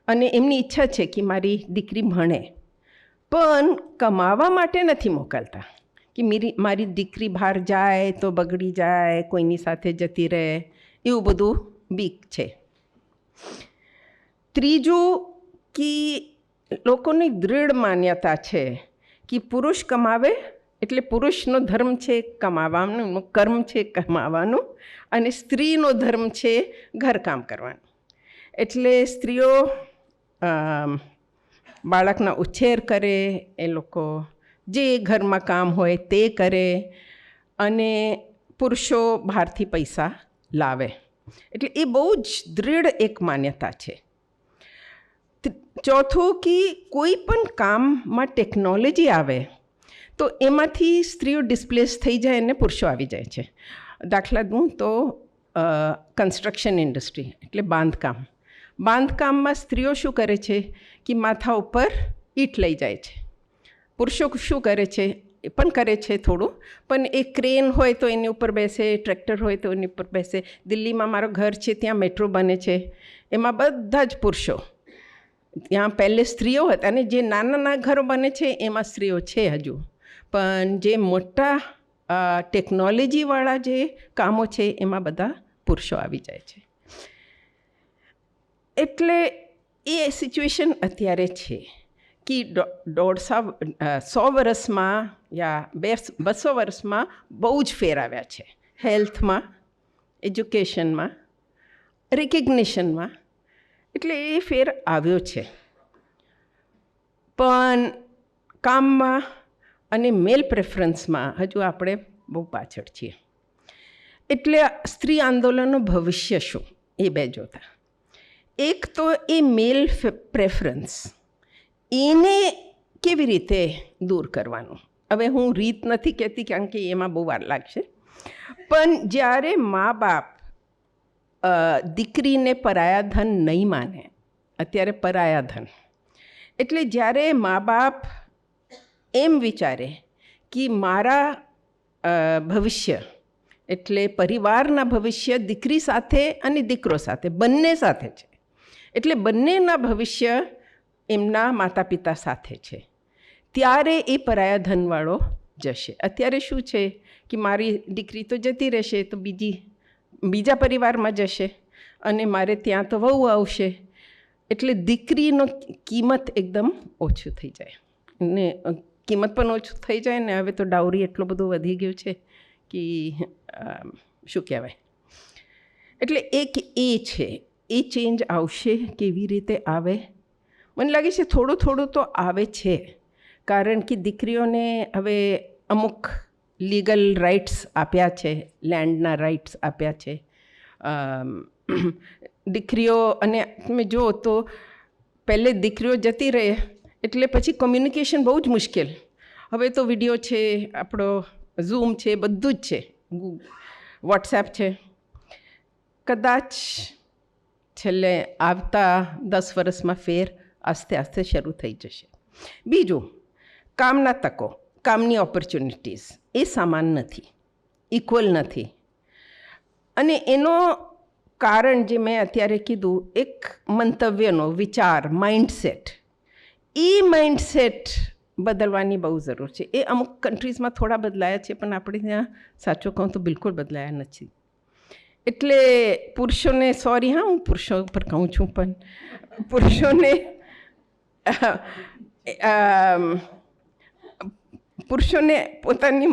અને એમની ઈચ્છા છે કે મારી દીકરી ભણે, પણ કમાવા માટે નથી મોકલતા. કે મારી દીકરી બહાર જાય તો બગડી જાય, કોઈની સાથે જતી રહે, એવું બધું બીક છે. ત્રીજું કે લોકોની દૃઢ માન્યતા છે કે પુરુષ કમાવે એટલે પુરુષનો ધર્મ છે કમાવાનું, કર્મ છે કમાવાનું, અને સ્ત્રીનો ધર્મ છે ઘરકામ કરવાનું. એટલે સ્ત્રીઓ બાળકના ઉછેર કરે, એ લોકો જે ઘરમાં કામ હોય તે કરે, અને પુરુષો બહારથી પૈસા લાવે. એટલે એ બહુ જ દૃઢ એક માન્યતા છે. ચોથું કે કોઈ પણ કામમાં ટેકનોલોજી આવે તો એમાંથી સ્ત્રીઓ ડિસ્પ્લેસ થઈ જાય અને પુરુષો આવી જાય છે. દાખલા દઉં તો કન્સ્ટ્રક્શન ઇન્ડસ્ટ્રી એટલે બાંધકામમાં સ્ત્રીઓ શું કરે છે કે માથા ઉપર ઈંટ લઈ જાય છે. પુરુષો શું કરે છે એ પણ કરે છે થોડું, પણ એ ક્રેન હોય તો એની ઉપર બેસે, ટ્રેક્ટર હોય તો એની ઉપર બેસે. દિલ્હીમાં મારો ઘર છે, ત્યાં મેટ્રો બને છે, એમાં બધા જ પુરુષો. ત્યાં પહેલે સ્ત્રીઓ હતા, અને જે નાના ઘરો બને છે એમાં સ્ત્રીઓ છે હજુ, પણ જે મોટા ટેકનોલોજીવાળા જે કામો છે એમાં બધા પુરુષો આવી જાય છે. એટલે એ સિચ્યુએશન અત્યારે છે કે 100 વર્ષમાં યા 200 વર્ષમાં બહુ જ ફેર આવ્યા છે. હેલ્થમાં, એજ્યુકેશનમાં, રિકગ્નિશનમાં, એટલે એ ફેર આવ્યો છે. પણ કામમાં અને મેલ પ્રેફરન્સમાં હજુ આપણે બહુ પાછળ છીએ. એટલે સ્ત્રી આંદોલનનું ભવિષ્ય શું એ બે જોતા. એક તો એ મેલ પ્રેફરન્સ, એને કેવી રીતે દૂર કરવાનું. હવે હું રીત નથી કહેતી કારણ કે એમાં બહુ વાર લાગશે, પણ જ્યારે મા બાપ દીકરીને પરાયાધન નહીં માને, અત્યારે પરાયાધન એટલે જ્યારે મા બાપ એમ વિચારે કે મારા ભવિષ્ય એટલે પરિવારના ભવિષ્ય દીકરી સાથે અને દીકરો સાથે બંને સાથે છે, એટલે બંનેના ભવિષ્ય એમના માતા પિતા સાથે છે, ત્યારે એ પરાયાધનવાળો જશે. અત્યારે શું છે કે મારી દીકરી તો જતી રહેશે તો બીજા પરિવારમાં જશે, અને મારે ત્યાં તો વહુ આવશે, એટલે દીકરીનો કિંમત એકદમ ઓછું થઈ જાય. ને કિંમત પણ ઓછું થઈ જાય ને હવે તો ડાઉરી એટલું બધું વધી ગયું છે કે શું કહેવાય. એટલે એક એ છે, એ ચેન્જ આવશે. કેવી રીતે આવે? મને લાગે છે થોડું થોડું તો આવે છે, કારણ કે દીકરીઓને હવે અમુક લીગલ રાઇટ્સ આપ્યા છે, લેન્ડના રાઇટ્સ આપ્યા છે. દીકરીઓ, અને તમે જુઓ તો પહેલે દીકરીઓ જતી રહે એટલે પછી કોમ્યુનિકેશન બહુ જ મુશ્કેલ. હવે તો વિડીયો છે, આપણો ઝૂમ છે, બધું જ છે, વોટ્સએપ છે. કદાચ છેલ્લે આવતા 10 વર્ષમાં ફેર આસ્તે આસ્તે શરૂ થઈ જશે. બીજું, કામના તકો, કામની ઓપોર્ચ્યુનિટીઝ એ સમાન નથી, ઇક્વલ નથી. અને એનો કારણ જે મેં અત્યારે કીધું, એક મંતવ્યનો વિચાર, માઇન્ડસેટ, એ માઇન્ડસેટ બદલવાની બહુ જરૂર છે. એ અમુક કન્ટ્રીઝમાં થોડા બદલાયા છે, પણ આપણે ત્યાં સાચું કહું તો બિલકુલ બદલાયા નથી. એટલે પુરુષોને, સોરી હા હું પુરુષો ઉપર કહું છું, પણ પુરુષોને પોતાની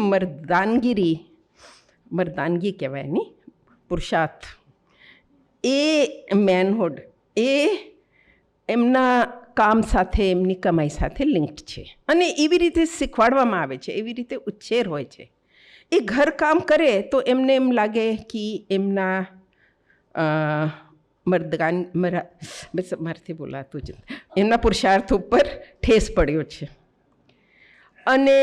મર્દાનગી કહેવાય નહીં, પુરુષાર્થ, એ મેનહુડ, એ એમના કામ સાથે, એમની કમાઈ સાથે લિંક્ડ છે. અને એવી રીતે શીખવાડવામાં આવે છે, એવી રીતે ઉછેર હોય છે. એ ઘરકામ કરે તો એમને એમ લાગે કે એમના મારાથી બોલાતું જ એમના પુરુષાર્થ ઉપર ઠેસ પડ્યો છે. અને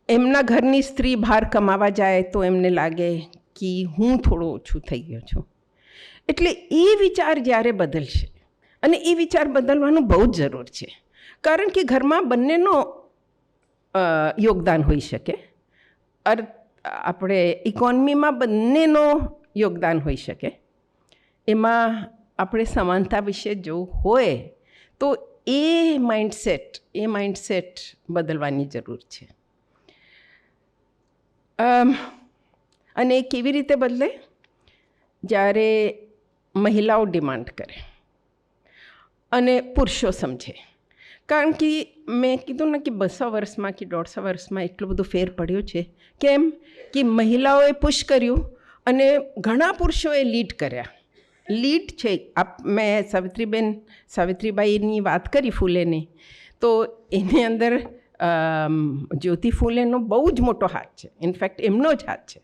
એમના ઘરની સ્ત્રી બહાર કમાવા જાય તો એમને લાગે કે હું થોડું ઓછું થઈ ગયો છું. એટલે એ વિચાર જ્યારે બદલશે, અને એ વિચાર બદલવાનું બહુ જ જરૂર છે, કારણ કે ઘરમાં બંનેનો યોગદાન હોઈ શકે. આપણે ઇકોનોમીમાં બંનેનો યોગદાન હોઈ શકે. એમાં આપણે સમાનતા વિશે જોવું હોય તો એ માઇન્ડસેટ બદલવાની જરૂર છે. અને એ કેવી રીતે બદલે? જ્યારે મહિલાઓ ડિમાન્ડ કરે અને પુરુષો સમજે. કારણ કે મેં કીધું ને કે 200 વર્ષમાં કે 150 વર્ષમાં એટલો બધો ફેર પડ્યો છે. કેમ કે મહિલાઓએ પુશ કર્યું અને ઘણા પુરુષોએ લીડ કર્યા. લીડ છે. મેં સાવિત્રીબાઈની વાત કરી, ફૂલેની, તો એની અંદર જ્યોતિ ફૂલેનો બહુ જ મોટો હાથ છે. ઇનફેક્ટ એમનો જ હાથ છે.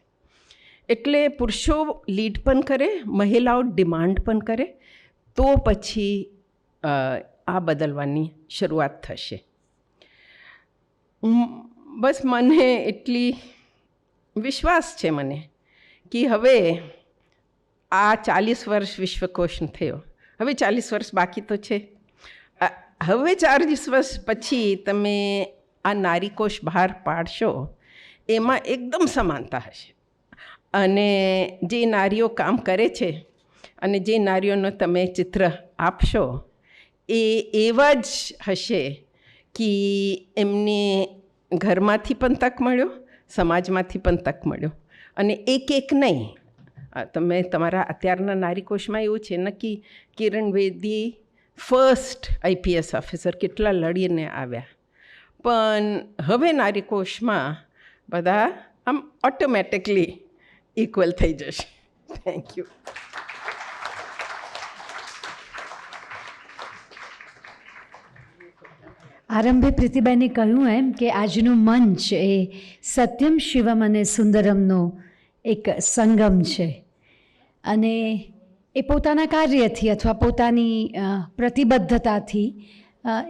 એટલે પુરુષો લીડ પણ કરે, મહિલાઓ ડિમાન્ડ પણ કરે, તો પછી આ બદલવાની શરૂઆત થશે. બસ મને એટલી વિશ્વાસ છે મને કે હવે આ 40 વર્ષ વિશ્વકોશનો થયો, હવે 40 વર્ષ બાકી તો છે. હવે 40 વર્ષ પછી તમે આ નારીકોશ બહાર પાડશો, એમાં એકદમ સમાનતા હશે. અને જે નારીઓ કામ કરે છે અને જે નારીઓનો તમે ચિત્ર આપશો એ એવા જ હશે કે એમને ઘરમાંથી પણ તક મળ્યો, સમાજમાંથી પણ તક મળ્યો. અને એક નહીં, તમે તમારા અત્યારના નારીકોશમાં એવું છે ને કે Kiran Bedi first IPS officer કેટલા લડીને આવ્યા, પણ હવે નારીકોશમાં બધા આમ ઓટોમેટિકલી ઇક્વલ થઈ જશે. Thank you. આરંભે પ્રીતિબેને કહ્યું એમ કે આજનું મંચ એ સત્યમ શિવમ અને સુંદરમનો એક સંગમ છે, અને એ પોતાના કાર્યથી અથવા પોતાની પ્રતિબદ્ધતાથી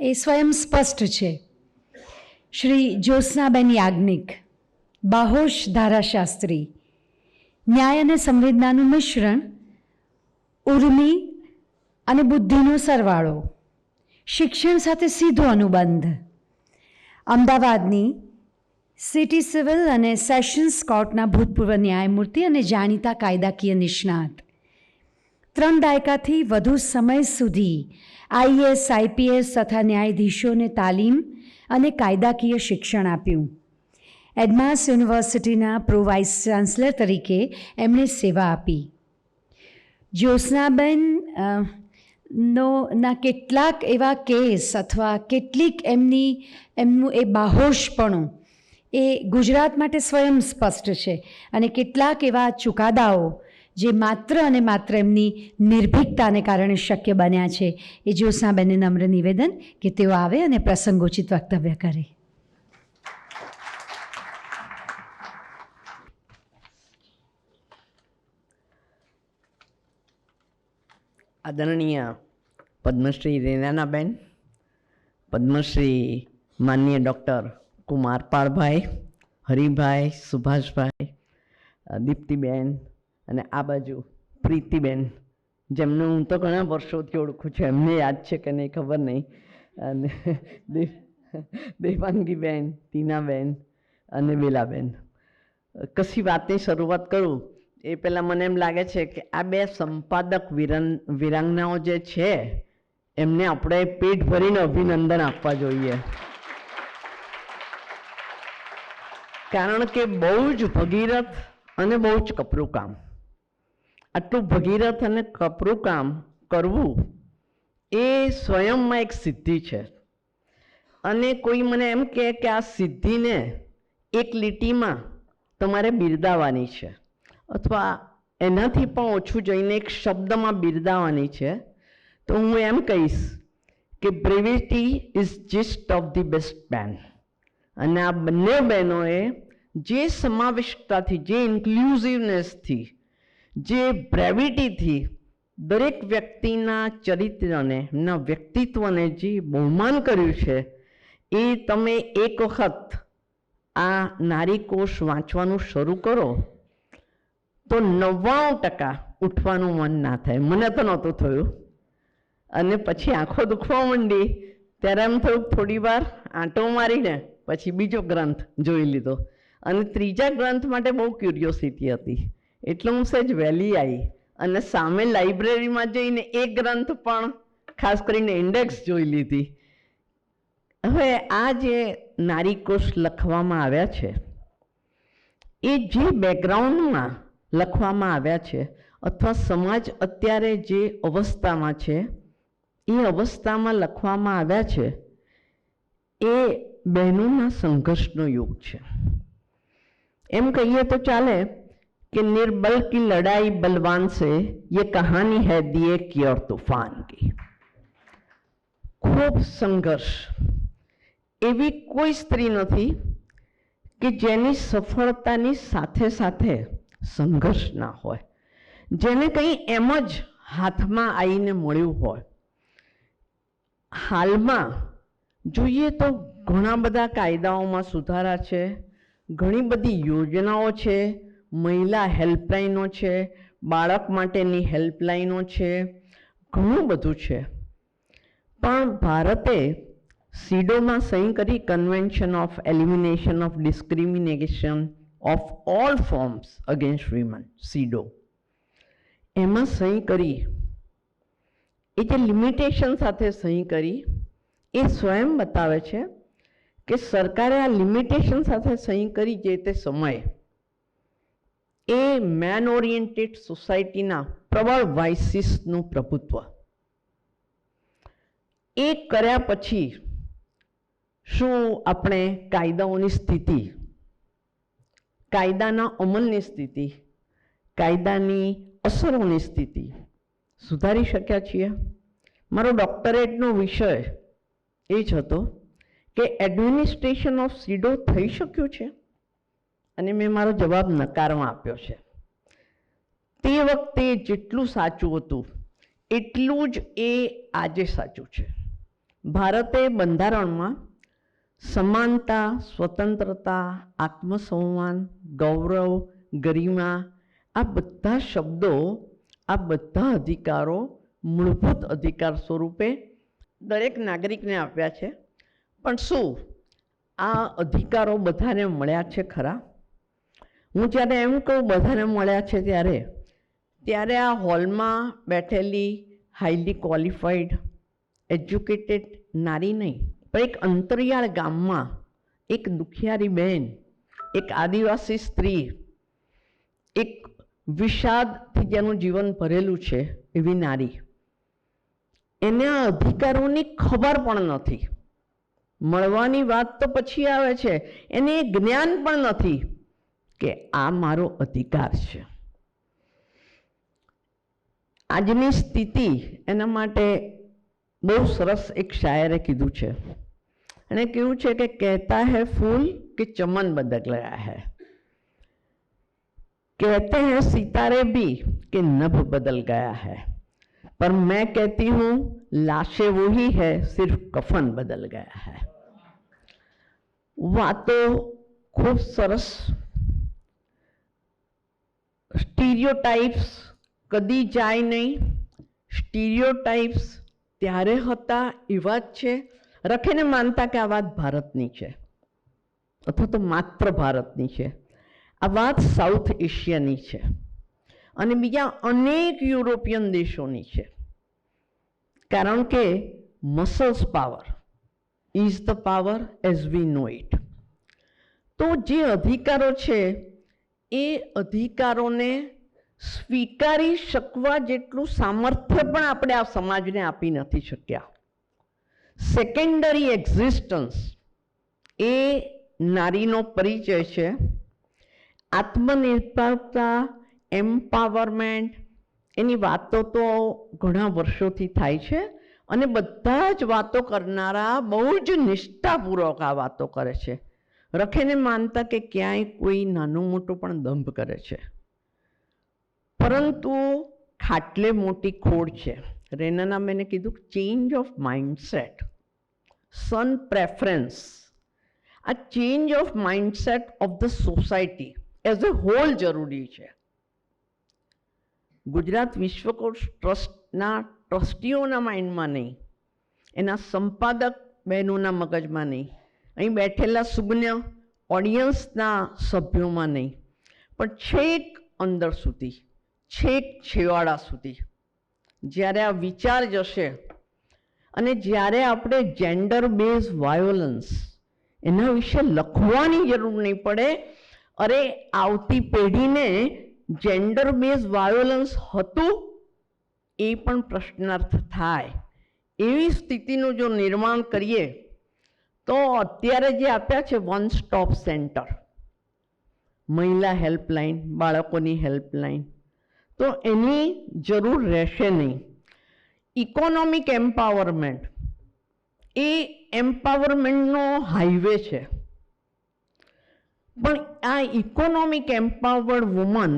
એ સ્વયં સ્પષ્ટ છે. શ્રી જ્યોત્સનાબેન યાજ્ઞિક, બાહોશ ધારાશાસ્ત્રી, ન્યાય અને સંવેદનાનું મિશ્રણ, ઉર્મી અને બુદ્ધિનો સરવાળો, શિક્ષણ સાથે સીધો અનુબંધ, અમદાવાદની સિટી સિવિલ અને સેશન્સ કોર્ટના ભૂતપૂર્વ ન્યાયમૂર્તિ અને જાણીતા કાયદાકીય નિષ્ણાત, 3 દાયકાથી વધુ સમય સુધી IAS IPS તથા ન્યાયાધીશોને તાલીમ અને કાયદાકીય શિક્ષણ આપ્યું. એડમાસ યુનિવર્સિટીના પ્રો વાઇસ ચાન્સલર તરીકે એમણે સેવા આપી. જ્યોત્સનાબેન ના કેટલાક એવા કેસ અથવા કેટલીક એમનું એ બાહોશપણું એ ગુજરાત માટે સ્વયં સ્પષ્ટ છે, અને કેટલાક એવા ચુકાદાઓ જે માત્ર અને માત્ર એમની નિર્ભીકતાને કારણે શક્ય બન્યા છે. એ જ્યોત્સનાબેનને નમ્ર નિવેદન કે તેઓ આવે અને પ્રસંગોચિત વક્તવ્ય કરે. આદરણીય પદ્મશ્રી રેનાનાબેન, પદ્મશ્રી માનનીય ડૉક્ટર કુમાર પાળભાઈ, હરિભાઈ, સુભાષભાઈ, દીપ્તિબેન, અને આ બાજુ પ્રીતિબેન, જેમને હું તો ઘણા વર્ષોથી ઓળખું છું, એમને યાદ છે કે નહીં ખબર નહીં, અને દેવાંગીબેન, ટીનાબેન અને બેલાબેન. કશી વાતની શરૂઆત કરું એ પહેલાં મને એમ લાગે છે કે આ 2 સંપાદક વિરાંગનાઓ જે છે એમને આપણે પેટ ભરીને અભિનંદન આપવા જોઈએ, કારણ કે બહુ જ ભગીરથ અને બહુ જ કપરું કામ. આટલું ભગીરથ અને કપરું કામ કરવું એ સ્વયંમાં એક સિદ્ધિ છે. અને કોઈ મને એમ કહે કે આ સિદ્ધિને એક લીટીમાં તમારે બિરદાવવાની છે અથવા એનાથી પણ ઓછું જઈને એક શબ્દમાં બિરદાવવાની છે, તો હું એમ કહીશ કે બ્રેવિટી ઇઝ જિસ્ટ ઓફ ધી બેસ્ટ બેન. અને આ બંને બહેનોએ જે સમાવિષ્ટતાથી, જે ઇન્ક્લુઝિવનેસથી, જે બ્રેવિટીથી દરેક વ્યક્તિના ચરિત્રને, એમના વ્યક્તિત્વને જે બહુમાન કર્યું છે, એ તમે એક વખત આ નારીકોશ વાંચવાનું શરૂ કરો તો 99% ઉઠવાનું મન ના થાય. મને તો નહોતું થયું, અને પછી આંખો દુખવા માંડી ત્યારે એમ થયું થોડી વાર આંટો મારીને પછી બીજો ગ્રંથ જોઈ લીધો, અને ત્રીજા ગ્રંથ માટે બહુ ક્યુરિયોસિટી હતી, એટલે હું સહેજ વહેલી આવી અને સામે લાઇબ્રેરીમાં જઈને એ ગ્રંથ પણ ખાસ કરીને ઇન્ડેક્સ જોઈ લીધી. હવે આ જે નારીકોશ લખવામાં આવ્યા છે એ જે બેકગ્રાઉન્ડમાં લખવામાં આવ્યા છે, અથવા સમાજ અત્યારે જે અવસ્થામાં છે એ અવસ્થામાં લખવામાં આવ્યા છે, એ બહેનોના સંઘર્ષનો યુગ છે. એમ કહીએ તો ચાલે कि निर्बल की लड़ाई बलवान से ये कहानी है दिए की और तूफान की. खूब संघर्ष. એવી કોઈ સ્ત્રી નથી કે જેની સફળતાની સાથે સાથે સંઘર્ષ ના હોય, જેને કંઈ એમ જ હાથમાં આવીને મળ્યું હોય. હાલમાં જોઈએ તો ઘણા બધા કાયદાઓમાં સુધારા છે, ઘણી બધી યોજનાઓ છે, મહિલા હેલ્પલાઇનો છે, બાળક માટેની હેલ્પલાઇનો છે, ઘણું બધું છે. પણ ભારતે સીડોમાં સહી કરી, convention of elimination of discrimination of all forms against women, CEDAW, એમાં સહી કરી. એ જે લિમિટેશન સાથે સહી કરી એ સ્વયં બતાવે છે કે સરકારે આ લિમિટેશન સાથે સહી કરી જે તે સમયે એ મેન ઓરિએન્ટેડ સોસાયટીના પ્રબળ વાઇસીસનું પ્રભુત્વ. એ કર્યા પછી શું આપણે કાયદાઓની સ્થિતિ, કાયદાના અમલની સ્થિતિ, કાયદાની અસરોની સ્થિતિ સુધારી શક્યા છીએ? મારો ડોક્ટરેટનો વિષય એ જ હતો કે એડમિનિસ્ટ્રેશન ઓફ સીડો થઈ શક્યું છે, અને મેં મારો જવાબ નકારમાં આપ્યો છે. તે વખતે જેટલું સાચું હતું એટલું જ એ આજે સાચું છે. ભારતે બંધારણમાં સમાનતા, સ્વતંત્રતા, આત્મસન્માન, ગૌરવ, ગરિમા, આ બધા શબ્દો, આ બધા અધિકારો મૂળભૂત અધિકાર સ્વરૂપે દરેક નાગરિકને આપ્યા છે. પણ શું આ અધિકારો બધાને મળ્યા છે ખરા? હું જ્યારે એમ કહું બધાને મળ્યા છે ત્યારે આ હોલમાં બેઠેલી હાઈલી ક્વોલિફાઈડ એજ્યુકેટેડ નારી નહીં, પણ એક અંતરિયાળ ગામમાં એક દુખિયારી બહેન, એક આદિવાસી સ્ત્રી, એક વિષાદથી જેનું જીવન ભરેલું છે એવી નારી, એને આ અધિકારોની ખબર પણ નથી. મળવાની વાત તો પછી આવે છે, એને જ્ઞાન પણ નથી કે આ મારો અધિકાર છે. આજની સ્થિતિ, એના માટે બહુ સરસ એક શાયરે કીધું છે. એણે કહ્યું છે કે કહેતા હૈ ફૂલ કે ચમન બદલ ગયા હૈ, कहते हैं सितारे भी कि नभ बदल गया है, पर मैं कहती हूँ लाशें वही है, सिर्फ कफन बदल गया है. वातो खूब सरस. स्टीरियोटाइप्स कदी जाए नहीं. स्टीरियोटाइप्स ત્યારે હતા એવા જ છે. રખીને માનતા કે આ વાત ભારતની છે અથવા તો માત્ર ભારતની છે. આ વાત સાઉથ એશિયાની છે અને બીજા અનેક યુરોપિયન દેશોની છે. કારણ કે muscles power is the power as we know it. તો જે અધિકારો છે એ અધિકારોને સ્વીકારી શકવા જેટલું સામર્થ્ય પણ આપણે આ સમાજને આપી નથી શક્યા. સેકન્ડરી એક્ઝિસ્ટન્સ એ નારીનો પરિચય છે. આત્મનિર્ભરતા, એમ્પાવરમેન્ટ, એની વાતો તો ઘણા વર્ષોથી થાય છે અને બધા જ વાતો કરનારા બહુ જ નિષ્ઠાપૂર્વક આ વાતો કરે છે. રખેને માનતા કે ક્યાંય કોઈ નાનું મોટું પણ દંભ કરે છે. પરંતુ ખાટલે મોટી ખોડ છે. રેનાના મેને કીધું change of mindset, son preference. આ change of mindset of the society as a whole જરૂરી છે. ગુજરાત વિશ્વકોશ ટ્રસ્ટના ટ્રસ્ટીઓના માઇન્ડમાં નહીં, એના સંપાદક બહેનોના મગજમાં નહીં, અહીં બેઠેલા સુજ્ઞ ઓડિયન્સના સભ્યોમાં નહીં, પણ છેક અંદર સુધી, છેક છેવાડા સુધી જ્યારે આ વિચાર જશે અને જ્યારે આપણે જેન્ડર બેઝ વાયોલન્સ એના વિશે લખવાની જરૂર નહીં પડે. અરે આવતી પેઢીને જેન્ડર બેઝ વાયોલન્સ હતું એ પણ પ્રશ્નાર્થ થાય એવી સ્થિતિનું જો નિર્માણ કરીએ તો અત્યારે જે આપ્યા છે વન સ્ટોપ સેન્ટર, મહિલા હેલ્પલાઇન, બાળકોની હેલ્પલાઇન, તો એની જરૂર રહેશે નહીં. ઇકોનોમિક એમ્પાવરમેન્ટ એ એમ્પાવરમેન્ટનો હાઈવે છે. પણ આ ઇકોનોમિક એમ્પાવર્ડ વુમન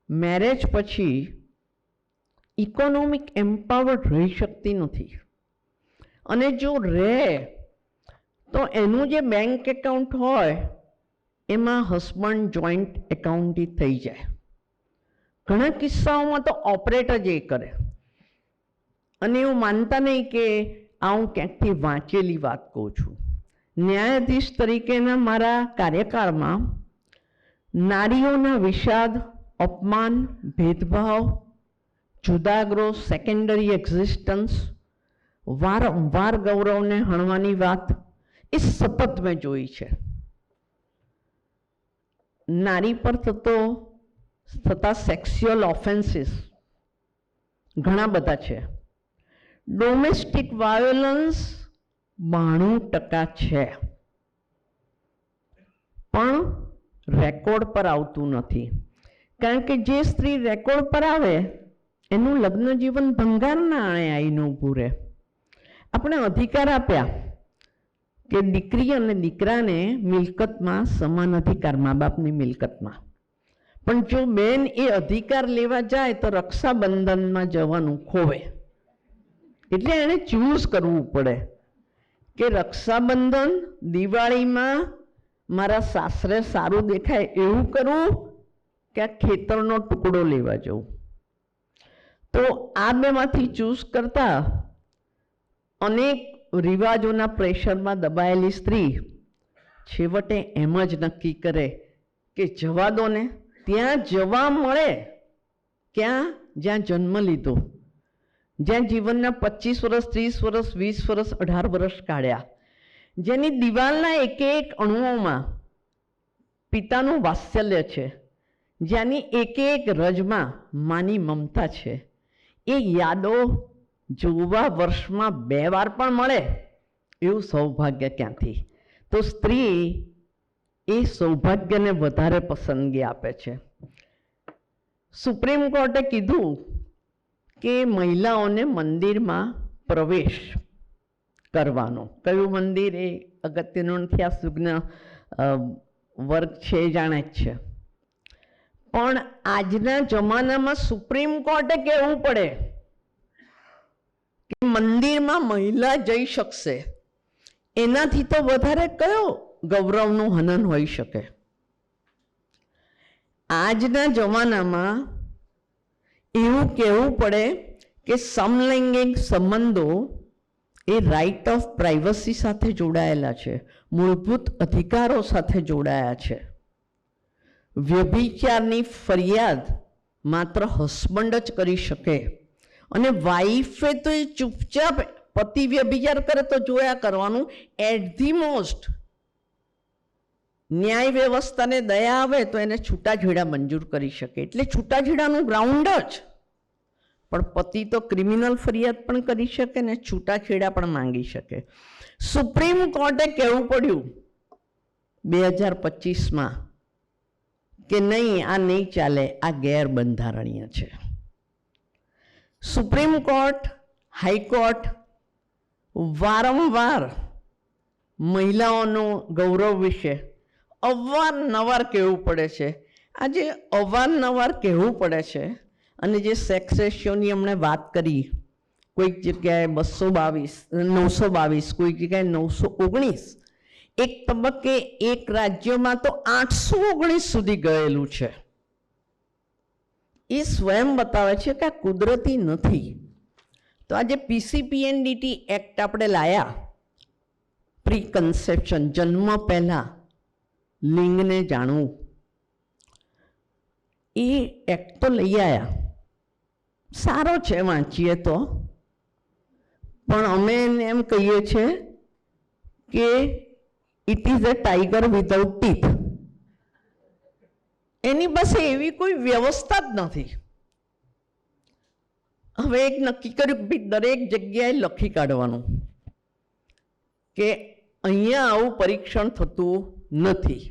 મેરેજ પછી ઇકોનોમિક એમ્પાવર્ડ રહી શકતી નથી. અને જો રહે તો એનું જે બેંક એકાઉન્ટ હોય એમાં હસબન્ડ જોઈન્ટ એકાઉન્ટી થઈ જાય. ઘણા કિસ્સાઓમાં તો ઓપરેટ જ એ કરે, અને એવું માનતા નહીં કે આ હું ક્યાંકથી વાંચેલી વાત કહું છું. ન્યાયાધીશ તરીકેના મારા કાર્યકાળમાં નારીઓના વિષાદ, અપમાન, ભેદભાવ, જુદાગ્રો, સેકન્ડરી એક્ઝિસ્ટન્સ, વારંવાર ગૌરવને હણવાની વાત એ સતત મેં જોઈ છે. નારી પર થતા સેક્સ્યુઅલ ઓફેન્સીસ ઘણા બધા છે. ડોમેસ્ટિક વાયોલન્સ 92% છે, પણ રેકોર્ડ પર આવતું નથી. કારણ કે જે સ્ત્રી રેકોર્ડ પર આવે એનું લગ્ન જીવન ભંગારના આણે આવીને ઊભું રહે. આપણે અધિકાર આપ્યા કે દીકરી અને દીકરાને મિલકતમાં સમાન અધિકાર, મા બાપની મિલકતમાં. પણ જો બેન એ અધિકાર લેવા જાય તો રક્ષાબંધનમાં જવાનું ખોવે. એટલે એણે ચૂઝ કરવું પડે કે રક્ષાબંધન, દિવાળીમાં મારા સાસરે સારું દેખાય એવું કરવું કે આ ખેતરનો ટુકડો લેવા જવું. તો આ બેમાંથી ચૂઝ કરતા અનેક રિવાજોના પ્રેશરમાં દબાયેલી સ્ત્રી છેવટે એમ જ નક્કી કરે કે જવા દો ને, ત્યાં જવા મળે ક્યાં? જ્યાં જન્મ લીધો, જ્યાં જીવનના 25 વર્ષ, 30 વર્ષ, 20 વર્ષ, 18 વર્ષ કાઢ્યા, જેની દિવાલના એક એક અણુઓમાં પિતાનું વાત્સલ્ય છે, જ્યાંની એક એક રજમાં માની મમતા છે. એ યાદો જોવા વર્ષમાં 2 વાર પણ મળે એવું સૌભાગ્ય ક્યાંથી? તો સ્ત્રી એ સૌભાગ્યને વધારે પસંદગી આપે છે. સુપ્રીમ કોર્ટે કીધું કે મહિલાઓને મંદિરમાં પ્રવેશ કરવાનો. કયું મંદિર એ અગત્યનું નથી, આ સુજ્ઞ વર્ગ છે એ જાણે જ છે. પણ આજના જમાનામાં સુપ્રીમ કોર્ટે કહેવું પડે કે મંદિરમાં મહિલા જઈ શકશે, એનાથી તો વધારે કયો ગૌરવનું હનન હોઈ શકે? આજના જમાનામાં એવું કહેવું પડે કે સમલૈંગિક સંબંધો એ રાઇટ ઓફ પ્રાઇવસી સાથે જોડાયેલા છે, મૂળભૂત અધિકારો સાથે જોડાયા છે. વ્યભિચારની ફરિયાદ માત્ર હસબન્ડ જ કરી શકે, અને વાઈફે તો એ ચૂપચાપ, પતિ વ્યભિચાર કરે તો જોયા કરવાનું. એટ ધી મોસ્ટ ન્યાય વ્યવસ્થાને દયા આવે તો એને છૂટાછેડા મંજૂર કરી શકે, એટલે છૂટાછેડાનું ગ્રાઉન્ડ જ. પણ પતિ તો ક્રિમિનલ ફરિયાદ પણ કરી શકે ને છૂટાછેડા પણ માંગી શકે. સુપ્રીમ કોર્ટે કહેવું પડ્યું 2025માં કે નહીં, આ નહીં ચાલે, આ ગેરબંધારણીય છે. સુપ્રીમ કોર્ટ, હાઈકોર્ટ વારંવાર મહિલાઓનું ગૌરવ વિશે અવારનવાર કહેવું પડે છે. આજે અવારનવાર કહેવું પડે છે, અને જે સેક્સ રેશિયોની હમણે વાત કરી, કોઈક જગ્યાએ 922, કોઈક જગ્યાએ 919, એક તબક્કે એક રાજ્યમાં તો 819 સુધી ગયેલું છે. એ સ્વયં બતાવે છે કે આ કુદરતી નથી. તો આજે PCPNDT એક્ટ આપણે લાયા, પ્રી કન્સેપ્શન, જન્મ પહેલાં લિંગને જાણવું, એ એક્ટ તો લઈ આવ્યા, સારો છે વાંચીએ તો. પણ અમે એને એમ કહીએ છીએ કે it is a tiger without teeth. એની પાસે એવી કોઈ વ્યવસ્થા જ નથી. હવે એક નક્કી કર્યું કે દરેક જગ્યાએ લખી કાઢવાનું કે અહીંયા આવું પરીક્ષણ થતું નથી.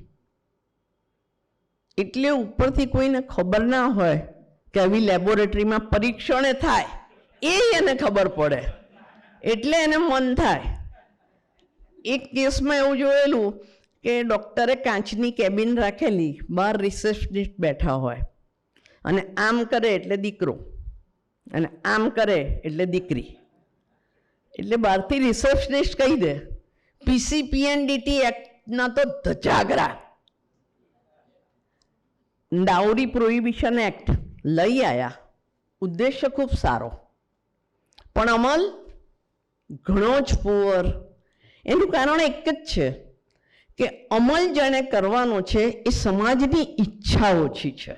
એટલે ઉપરથી કોઈને ખબર ના હોય કે આવી લેબોરેટરીમાં પરીક્ષણે થાય, એ એને ખબર પડે, એટલે એને મન થાય. એક કેસમાં એવું જોયેલું કે ડૉક્ટરે કાચની કેબિન રાખેલી, બહાર રિસેપ્શનિસ્ટ બેઠા હોય, અને આમ કરે એટલે દીકરો, અને આમ કરે એટલે દીકરી. એટલે બહારથી રિસેપ્શનિસ્ટ કહી દે PCPNDT એક્ટના તો ધજાગરા ડાઉરી પ્રોહિબિશન એક્ટ લઈ આવ્યા, ઉદ્દેશ્ય ખૂબ સારો, પણ અમલ ઘણો જ પુઅર. એનું કારણ એક જ છે કે અમલ જેણે કરવાનો છે એ સમાજની ઈચ્છા ઓછી છે,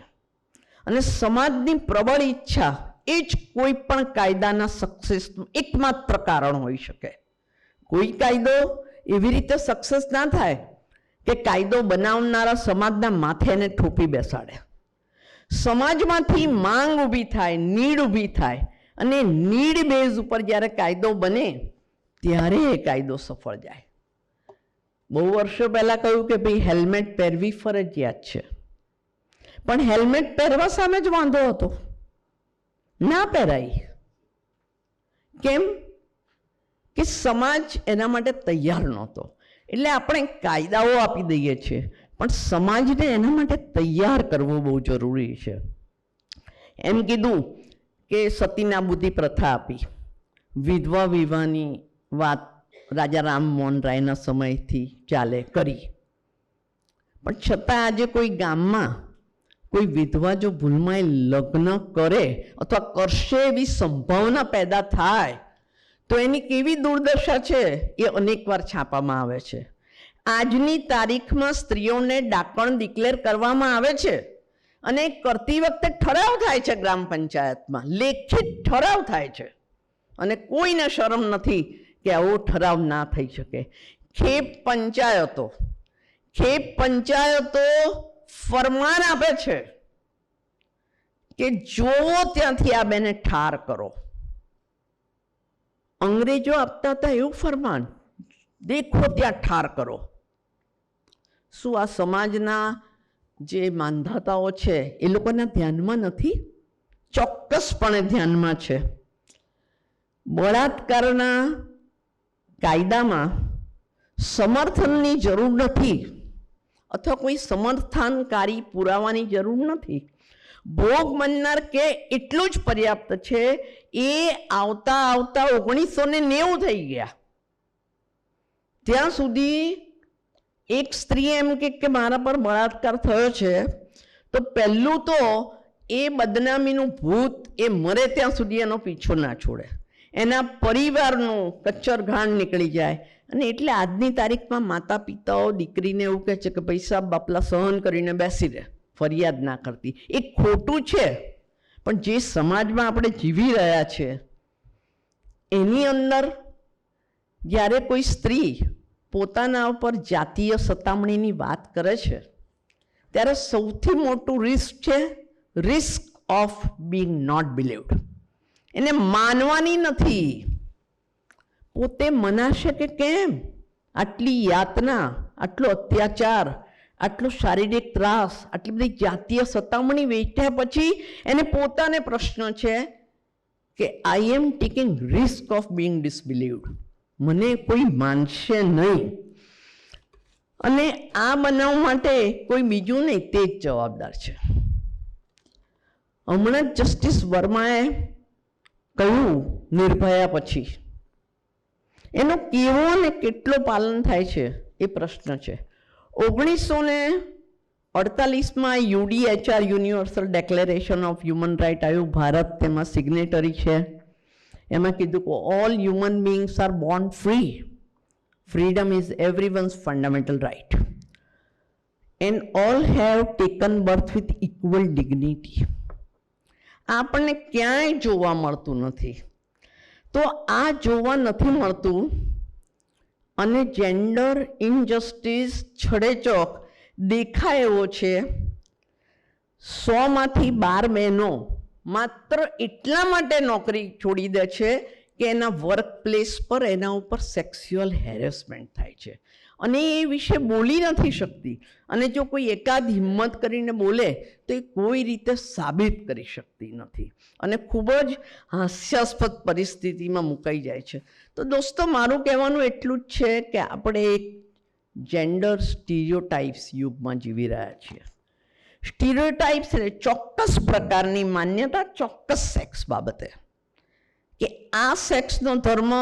અને સમાજની પ્રબળ ઈચ્છા એ જ કોઈ પણ કાયદાના સક્સેસનું એકમાત્ર કારણ હોઈ શકે. કોઈ કાયદો એવી રીતે સક્સેસ ના થાય કે કાયદો બનાવનારા સમાજના માથે એને ઠોપી બેસાડે. સમાજમાંથી માંગ ઊભી થાય, નીડ ઊભી થાય, અને નીડ બેઝ ઉપર જ્યારે કાયદો બને ત્યારે એ કાયદો સફળ જાય. બહુ વર્ષો પહેલાં કહ્યું કે ભાઈ હેલ્મેટ પહેરવી ફરજિયાત છે, પણ હેલ્મેટ પહેરવા સામે જ વાંધો હતો, ના પહેરાય. કેમ કે સમાજ એના માટે તૈયાર નહોતો. એટલે આપણે કાયદાઓ આપી દઈએ છીએ, પણ સમાજને એના માટે તૈયાર કરવો બહુ જરૂરી છે. એમ કીધું કે સતીનાબૂદી પ્રથા આપી, વિધવા વિવાહની વાત રાજા રામમોહન રાયના સમયથી ચાલે કરી, પણ છતાં આજે કોઈ ગામમાં કોઈ વિધવા જો ભૂલમાં લગ્ન કરે અથવા કરશે એવી સંભાવના પેદા થાય તો એની કેવી દુર્દશા છે એ અનેકવાર છાપવામાં આવે છે. આજની તારીખમાં સ્ત્રીઓને ડાકણ ડિક્લેર કરવામાં આવે છે, અને કરતી વખતે ઠરાવ થાય છે ગ્રામ પંચાયતમાં, લેખિત ઠરાવ થાય છે, અને કોઈને શરમ નથી કે આવો ઠરાવ ના થઈ શકે. ખેપ પંચાયતો ફરમાન આપે છે કે જો ત્યાંથી આ બેને ઠાર કરો. અંગ્રેજો આપતા હતા એવું ફરમાન, દેખો ત્યાં ઠાર કરો. શું આ સમાજના જે માંધાતાઓ છે એ લોકોના ધ્યાનમાં નથી? ચોક્કસપણે ધ્યાનમાં છે. બળાત્કારના કાયદામાં સમર્થનની જરૂર નથી, અથવા કોઈ સમર્થનકારી પુરાવાની જરૂર નથી. ભોગ બનનાર કે એટલું જ પર્યાપ્ત છે. એ આવતા 1990 થઈ ગયા ત્યાં સુધી એક સ્ત્રી એમ કે મારા પર બળાત્કાર થયો છે તો પહેલું તો એ બદનામીનું ભૂત એ મરે ત્યાં સુધી એનો પીછો ના છોડે, એના પરિવારનું કચ્ચરઘાણ નીકળી જાય. અને એટલે આજની તારીખમાં માતા પિતાઓ દીકરીને એવું કહે છે કે પૈસા બાપલા સહન કરીને બેસી રહે, ફરિયાદ ના કરતી. એ ખોટું છે, પણ જે સમાજમાં આપણે જીવી રહ્યા છીએ એની અંદર જ્યારે કોઈ સ્ત્રી પોતાના ઉપર જાતીય સતામણીની વાત કરે છે ત્યારે સૌથી મોટું રિસ્ક છે risk of being not believed. એને માનવાની નથી. પોતે મનાશે કે કેમ આટલી યાતના, આટલો અત્યાચાર, આટલો શારીરિક ત્રાસ, આટલી બધી જાતીય સતામણી વેઠ્યા પછી એને પોતાને પ્રશ્ન છે કે આઈ એમ ટેકિંગ રિસ્ક ઓફ બીંગ ડિસબિલીવડ. મને કોઈ માનશે નહીં, અને આ બનાવ માટે કોઈ બીજું નહીં, તે જ જવાબદાર છે. હમણાં જ જસ્ટિસ વર્માએ કહ્યું નિર્ભયા પછી, એનો કેવો અને કેટલો પાલન થાય છે એ પ્રશ્ન છે. 1948માં UDHR universal declaration of human right આવ્યું, ભારત તેમાં સિગ્નેટરી છે. એમાં કીધું કે all human beings are born free, freedom is everyone's fundamental right, and all have taken birth with equal dignity. આપણને ક્યાંય જોવા મળતું નથી. તો આ જોવા નથી મળતું, અને જેન્ડર ઇનજસ્ટિસ છડેચોક દેખાય એવો છે. 100માંથી 12 બહેનો માત્ર એટલા માટે નોકરી છોડી દે છે કે એના વર્ક પ્લેસ પર એના ઉપર સેક્સ્યુઅલ હેરેસમેન્ટ થાય છે, અને એ વિશે બોલી નથી શકતી. અને જો કોઈ એકાદ હિંમત કરીને બોલે તો એ કોઈ રીતે સાબિત કરી શકતી નથી, અને ખૂબ જ હાસ્યાસ્પદ પરિસ્થિતિમાં મુકાઈ જાય છે. તો દોસ્તો, મારું કહેવાનું એટલું જ છે કે આપણે એક જેન્ડર સ્ટીરિયોટાઇપ્સ યુગમાં જીવી રહ્યા છીએ. સ્ટીરિયોટાઇપ્સ એટલે ચોક્કસ પ્રકારની માન્યતા ચોક્કસ સેક્સ બાબતે, કે આ સેક્સનો ધર્મ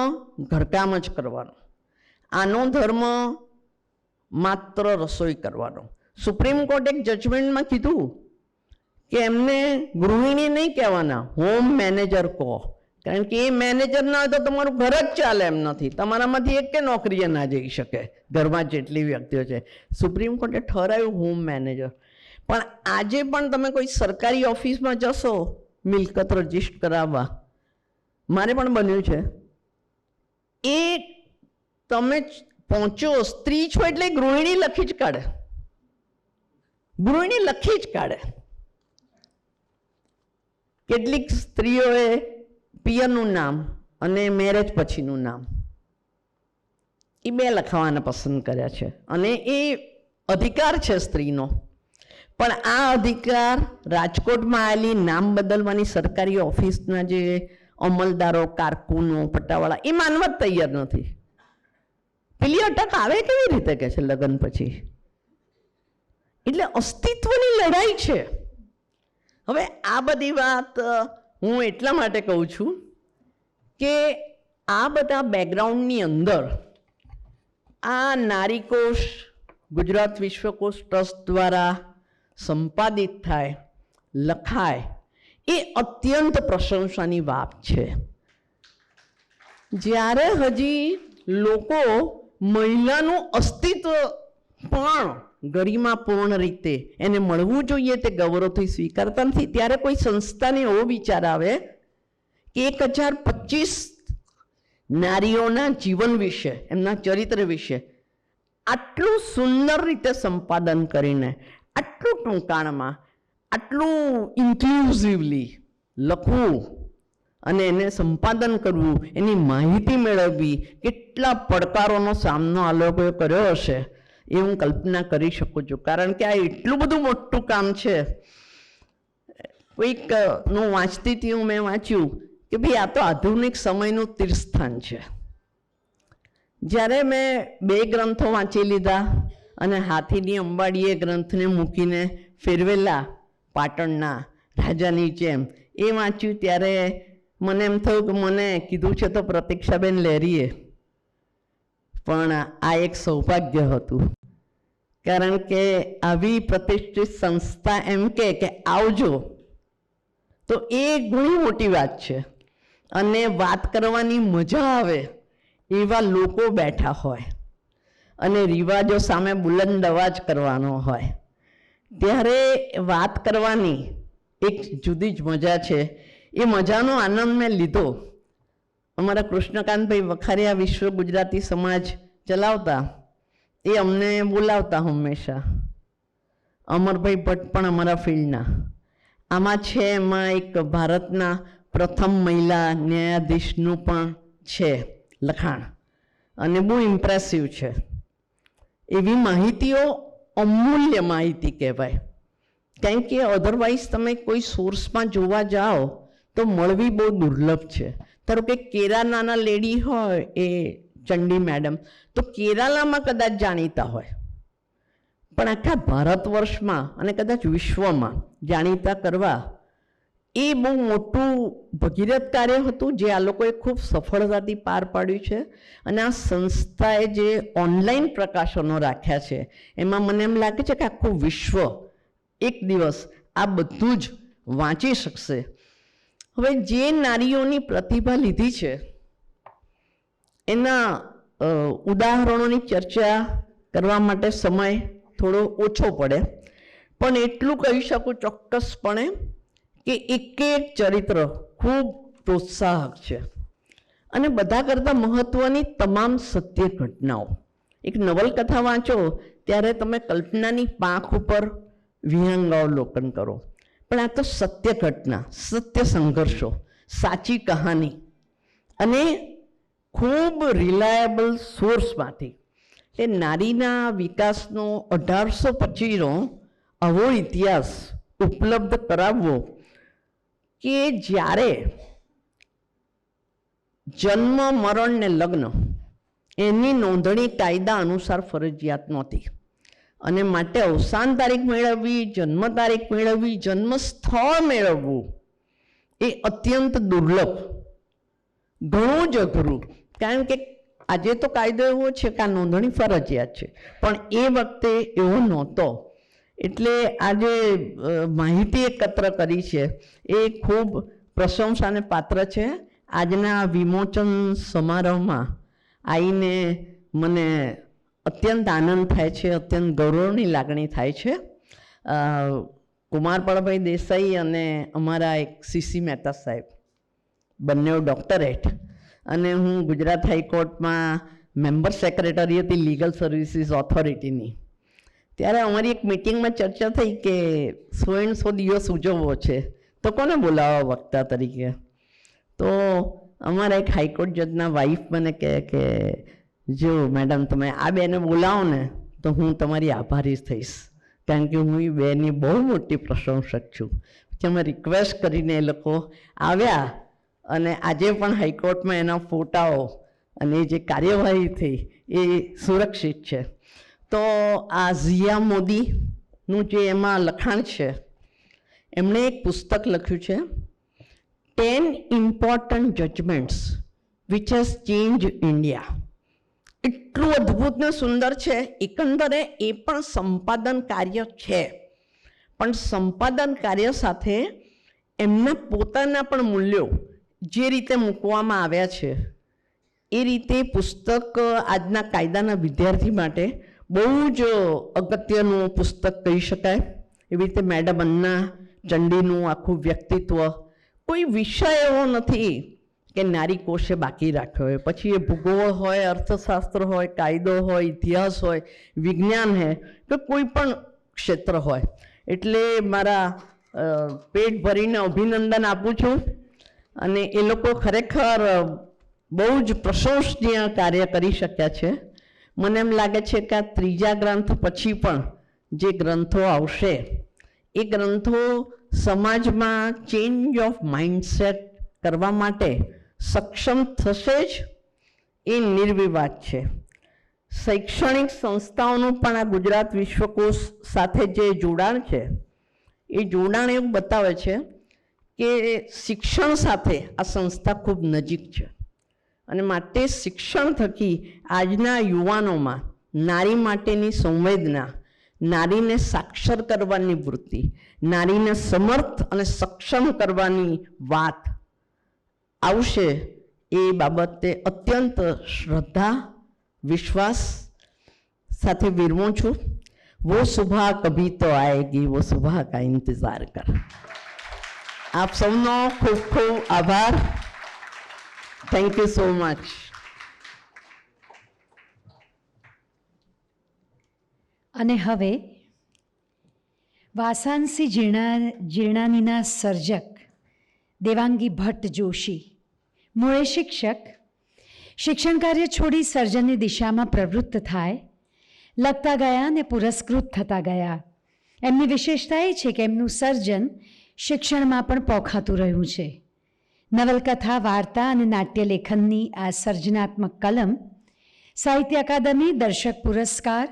ઘરકામ જ કરવાનો, આનો ધર્મ માત્ર રસોઈ કરવાનો. સુપ્રીમ કોર્ટે એક જજમેન્ટમાં કીધું કે એમને ગૃહિણી નહીં કહેવાના, હોમ મેનેજર કહો, કારણ કે એ મેનેજર ના હોય તો તમારું ઘર જ ચાલે એમ નથી. તમારામાંથી એક કે નોકરીએ ના જઈ શકે, ઘરમાં જેટલી વ્યક્તિઓ છે. સુપ્રીમ કોર્ટે ઠરાવ્યું હોમ મેનેજર. પણ આજે પણ તમે કોઈ સરકારી ઓફિસમાં જશો મિલકત રજીસ્ટર કરાવવા, મારે પણ બન્યું છે, એ તમે પહોંચો, સ્ત્રી છો એટલે ગૃહિણી લખી જ કાઢે, ગૃહિણી લખી જ કાઢે. કેટલીક સ્ત્રીઓએ પિયરનું નામ અને મેરેજ પછીનું નામ એ બે લખાવાના પસંદ કર્યા છે, અને એ અધિકાર છે સ્ત્રીનો. પણ આ અધિકાર રાજકોટમાં આવેલી નામ બદલવાની સરકારી ઓફિસના જે અમલદારો, કારકુનો, પટ્ટાવાળા એ માનવા જ તૈયાર નથી. પેલી અટક આવે કેવી રીતે કે છે લગ્ન પછી? એટલે અસ્તિત્વની લડાઈ છે. હવે આ બધી વાત હું એટલા માટે કહું છું કે આ બધા બેકગ્રાઉન્ડની અંદર આ નારીકોશ ગુજરાત વિશ્વકોશ ટ્રસ્ટ દ્વારા સંપાદિત થાય, લખાય, એ અત્યંત પ્રશંસાની વાત છે. જ્યારે હજી લોકો મહિલાનું અસ્તિત્વ પણ ગરિમાપૂર્ણ રીતે એને મળવું જોઈએ તે ગૌરવથી સ્વીકારતા નથી, ત્યારે કોઈ સંસ્થાને એવો વિચાર આવે કે 1025 નારીઓના જીવન વિશે, એમના ચરિત્ર વિશે આટલું સુંદર રીતે સંપાદન કરીને, આટલું ટૂંકાણમાં, આટલું ઇન્ક્લુઝિવલી લખવું અને એને સંપાદન કરવું, એની માહિતી મેળવવી, કેટલા પડકારોનો સામનો આ લોકોએ કર્યો હશે એ હું કલ્પના કરી શકું છું. કારણ કે આ એટલું બધું મોટું કામ છે. કોઈકનું વાંચતી હતી હું, મેં વાંચ્યું કે ભાઈ આ તો આધુનિક સમયનું તીર્થસ્થાન છે. જ્યારે મેં 2 ગ્રંથો વાંચી લીધા અને હાથીની અંબાડીએ ગ્રંથને મૂકીને ફેરવેલા પાટણના રાજાની જેમ એ વાંચ્યું, ત્યારે મને એમ થયું કે મને કીધું છે તો પ્રતીક્ષાબેન લહેરીએ, પણ આ એક સૌભાગ્ય હતું. કારણ કે આવી પ્રતિષ્ઠિત સંસ્થા એમ કે આવજો, તો એ ઘણી મોટી વાત છે. અને વાત કરવાની મજા આવે એવા લોકો બેઠા હોય અને રિવાજો સામે બુલંદ અવાજ કરવાનો હોય, ત્યારે વાત કરવાની એક જુદી જ મજા છે. એ મજાનો આનંદ મેં લીધો. અમારા કૃષ્ણકાંતભાઈ વખારિયા વિશ્વ ગુજરાતી સમાજ ચલાવતા, એ અમને બોલાવતા હંમેશા. અમરભાઈ ભટ્ટ પણ અમારા ફિલ્ડના આમાં છે. એમાં એક ભારતના પ્રથમ મહિલા ન્યાયાધીશનું પણ છે લખાણ, અને બહુ ઇમ્પ્રેસિવ છે. એવી માહિતીઓ અમૂલ્ય માહિતી કહેવાય. કારણ કે અધરવાઇઝ તમે કોઈ સોર્સમાં જોવા જાઓ તો મળવી બહુ દુર્લભ છે. ધારો કે કેરાલાના લેડી હોય એ ચંડી મેડમ, તો કેરાલામાં કદાચ જાણીતા હોય, પણ આખા ભારત વર્ષમાં અને કદાચ વિશ્વમાં જાણીતા કરવા એ બહુ મોટું ભગીરથ કાર્ય હતું, જે આ લોકોએ ખૂબ સફળતાથી પાર પાડ્યું છે. અને આ સંસ્થાએ જે ઓનલાઈન પ્રકાશનો રાખ્યા છે, એમાં મને એમ લાગે છે કે આખું વિશ્વ એક દિવસ આ બધું જ વાંચી શકશે. હવે જે નારીઓની પ્રતિભા લીધી છે એના ઉદાહરણોની ચર્ચા કરવા માટે સમય થોડો ઓછો પડે, પણ એટલું કહી શકું ચોક્કસપણે કે એક એક ચરિત્ર ખૂબ પ્રોત્સાહક છે. અને બધા કરતાં મહત્ત્વની તમામ સત્ય ઘટનાઓ. એક નવલકથા વાંચો ત્યારે તમે કલ્પનાની પાંખ ઉપર વિહંગાવલોકન કરો, પણ આ તો સત્ય ઘટના, સત્ય સંઘર્ષો, સાચી કહાની અને ખૂબ રિલાયબલ સોર્સમાંથી. એ નારીના વિકાસનો 1825નો આવો ઇતિહાસ ઉપલબ્ધ કરાવવો કે જ્યારે જન્મ, મરણ ને લગ્ન એની નોંધણી કાયદા અનુસાર ફરજિયાત નહોતી, અને માટે અવસાન તારીખ મેળવવી, જન્મ તારીખ મેળવવી, જન્મ સ્થળ મેળવવું એ અત્યંત દુર્લભ, ઘણું જ અઘરું. કારણ કે આજે તો કાયદો એવો છે કે આ નોંધણી ફરજિયાત છે, પણ એ વખતે એવો નહોતો. એટલે આ જે માહિતી એકત્ર કરી છે એ ખૂબ પ્રશંસાને પાત્ર છે. આજના વિમોચન સમારોહમાં આવીને મને અત્યંત આનંદ થાય છે, અત્યંત ગૌરવની લાગણી થાય છે. કુમારપાળભાઈ દેસાઈ અને અમારા એક સીસી મહેતા સાહેબ બંને ડૉક્ટરેટ, અને હું ગુજરાત હાઈકોર્ટમાં મેમ્બર સેક્રેટરી હતી લીગલ સર્વિસીસ ઓથોરિટીની. ત્યારે અમારી એક મિટિંગમાં ચર્ચા થઈ કે 100 દિવસ ઉજવવો છે તો કોને બોલાવવા વક્તા તરીકે. તો અમારા એક હાઈકોર્ટ જજના વાઈફ મને કહે કે જો મેડમ તમે આ બેને બોલાવો ને તો હું તમારી આભારી થઈશ, કારણ કે હું એ બેની બહુ મોટી પ્રશંસક છું. પછી અમે રિક્વેસ્ટ કરીને એ લોકો આવ્યા અને આજે પણ હાઈકોર્ટમાં એના ફોટાઓ અને જે કાર્યવાહી થઈ એ સુરક્ષિત છે. તો આ ઝિયા મોદીનું જે એમાં લખાણ છે, એમણે એક પુસ્તક લખ્યું છે 10 Important Judgments Which Has Changed India. એટલું અદ્ભુત ને સુંદર છે. એકંદરે એ પણ સંપાદન કાર્ય છે, પણ સંપાદન કાર્ય સાથે એમના પોતાના પણ મૂલ્યો જે રીતે મૂકવામાં આવ્યા છે એ રીતે પુસ્તક આજના કાયદાના વિદ્યાર્થી માટે બહુ જ અગત્યનું પુસ્તક કહી શકાય. એવી રીતે મેડમ અન્ના ચંડીનું આખું વ્યક્તિત્વ, કોઈ વિષય એવો નથી કે નારી કોષે બાકી રાખ્યો હોય. પછી એ ભૂગોળ હોય, અર્થશાસ્ત્ર હોય, કાયદો હોય, ઇતિહાસ હોય, વિજ્ઞાન હોય કે કોઈ પણ ક્ષેત્ર હોય. એટલે મારા પેટ ભરીને અભિનંદન આપું છું. અને એ લોકો ખરેખર બહુ જ પ્રશંસનીય કાર્ય કરી શક્યા છે. મને એમ લાગે છે કે આ ત્રીજા ગ્રંથ પછી પણ જે ગ્રંથો આવશે એ ગ્રંથો સમાજમાં ચેન્જ ઓફ માઇન્ડસેટ કરવા માટે સક્ષમ થશે જ, એ નિર્વિવાદ છે. શૈક્ષણિક સંસ્થાઓનું પણ આ ગુજરાત વિશ્વકોશ સાથે જે જોડાણ છે એ જોડાણ એવું બતાવે છે કે શિક્ષણ સાથે આ સંસ્થા ખૂબ નજીક છે. અને માટે શિક્ષણ થકી આજના યુવાનોમાં નારી માટેની સંવેદના, નારીને સાક્ષર કરવાની વૃત્તિ, નારીને સમર્થ અને સક્ષમ કરવાની વાત આવશે. એ બાબતે અત્યંત શ્રદ્ધા વિશ્વાસ સાથે વિરમું છું. वो सुबह कभी तो आएगी, वो सुबह का इंतजार कर. આપ સૌનો ખૂબ ખૂબ આભાર. Thank you so much. અને હવે વાસાંસી જીર્ણાનીના સર્જક દેવાંગી ભટ્ટ જોશી, મૂળે શિક્ષક, શિક્ષણ કાર્ય છોડી સર્જનની દિશામાં પ્રવૃત્ત થાય, લખતા ગયા અને પુરસ્કૃત થતા ગયા. એમની વિશેષતા એ છે કે એમનું સર્જન શિક્ષણમાં પણ પોખાતું રહ્યું છે. નવલકથા, વાર્તા અને નાટ્ય લેખનની આ સર્જનાત્મક કલમ સાહિત્ય અકાદમી, દર્શક પુરસ્કાર,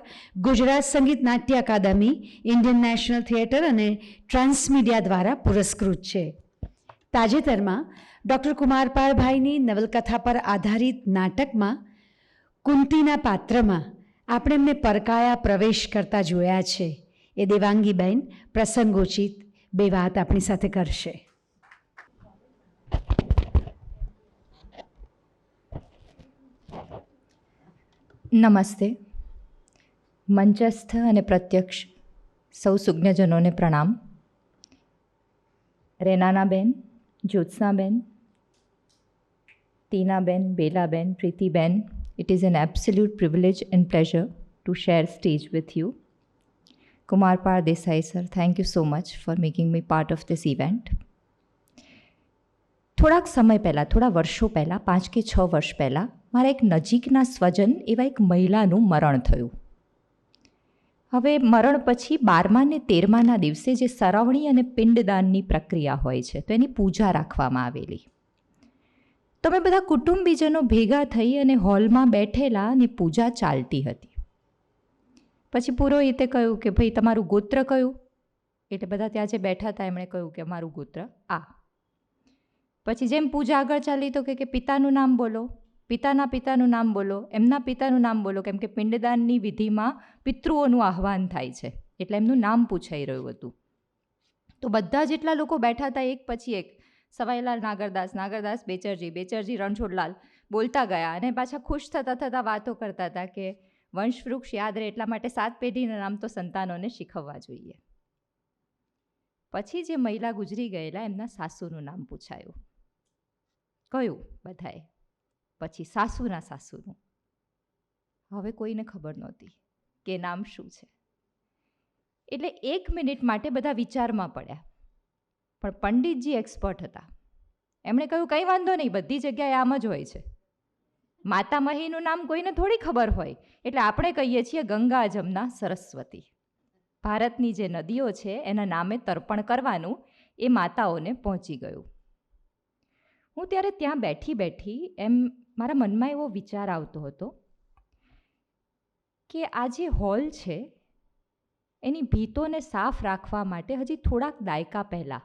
ગુજરાત સંગીત નાટ્ય અકાદમી, ઇન્ડિયન નેશનલ થિયેટર અને ટ્રાન્સમીડિયા દ્વારા પુરસ્કૃત છે. તાજેતરમાં ડૉક્ટર કુમારપાળભાઈની નવલકથા પર આધારિત નાટકમાં કુંતીના પાત્રમાં આપણે એમને પરકાયા પ્રવેશ કરતા જોયા છે. એ દેવાંગીબેન પ્રસંગોચિત બે વાત આપણી સાથે કરશે. નમસ્તે. મંચસ્થ અને પ્રત્યક્ષ સૌ સુજ્ઞજનોને પ્રણામ. રેનાનાબેન, જ્યોત્સનાબેન, Tinaben, Belaben, Pritiben, it is an absolute privilege and pleasure to share stage with you. Kumarpal Desai sir, thank you so much for making me part of this event. થોડાક સમય પહેલાં, થોડા વર્ષો પહેલાં, 5 કે 6 વર્ષ પહેલાં મારા એક નજીકના સ્વજન એવા એક મહિલાનું મરણ થયું. હવે મરણ પછી 12મા ને 13માના દિવસે જે સરવણી અને પિંડદાનની પ્રક્રિયા હોય છે તો એની પૂજા રાખવામાં આવેલી. તો અમે બધા કુટુંબીજનો ભેગા થઈ અને હોલમાં બેઠેલા અને પૂજા ચાલતી હતી. પછી પુરોહિતે કહ્યું કે ભાઈ તમારું ગોત્ર કયું? એટલે બધા ત્યાં જે બેઠા હતા એમણે કહ્યું કે અમારું ગોત્ર આ. પછી જેમ પૂજા આગળ ચાલી તો કે પિતાનું નામ બોલો, પિતાના પિતાનું નામ બોલો, એમના પિતાનું નામ બોલો, કેમ કે પિંડદાનની વિધિમાં પિતૃઓનું આહ્વાન થાય છે. એટલે એમનું નામ પૂછાઈ રહ્યું હતું. તો બધા જેટલા લોકો બેઠા હતા એક પછી એક સવાઈલાલ નાગરદાસ બેચરજી રણછોડલાલ બોલતા ગયા અને પાછા ખુશ થતાં વાતો કરતા હતા કે વંશવૃક્ષ યાદ રહે એટલા માટે 7 પેઢીના નામ તો સંતાનોને શીખવવા જોઈએ. પછી જે મહિલા ગુજરી ગયેલા એમના સાસુનું નામ પૂછાયું. કયું બધાએ? પછી સાસુનું. હવે કોઈને ખબર નહોતી કે નામ શું છે. એટલે 1 મિનિટ માટે બધા વિચારમાં પડ્યા. પણ પંડિતજી એક્સપર્ટ હતા. એમણે કહ્યું કંઈ વાંધો નહીં, બધી જગ્યાએ આમ જ હોય છે. માતા મહીનું નામ કોઈને થોડી ખબર હોય, એટલે આપણે કહીએ છીએ ગંગા જમના સરસ્વતી. ભારતની જે નદીઓ છે એના નામે તર્પણ કરવાનું એ માતાઓને પહોંચી ગયું. હું ત્યારે ત્યાં બેઠી એમ મારા મનમાં એવો વિચાર આવતો હતો કે આ જે હોલ છે એની ભીતોને સાફ રાખવા માટે હજી થોડાક દાયકા પહેલાં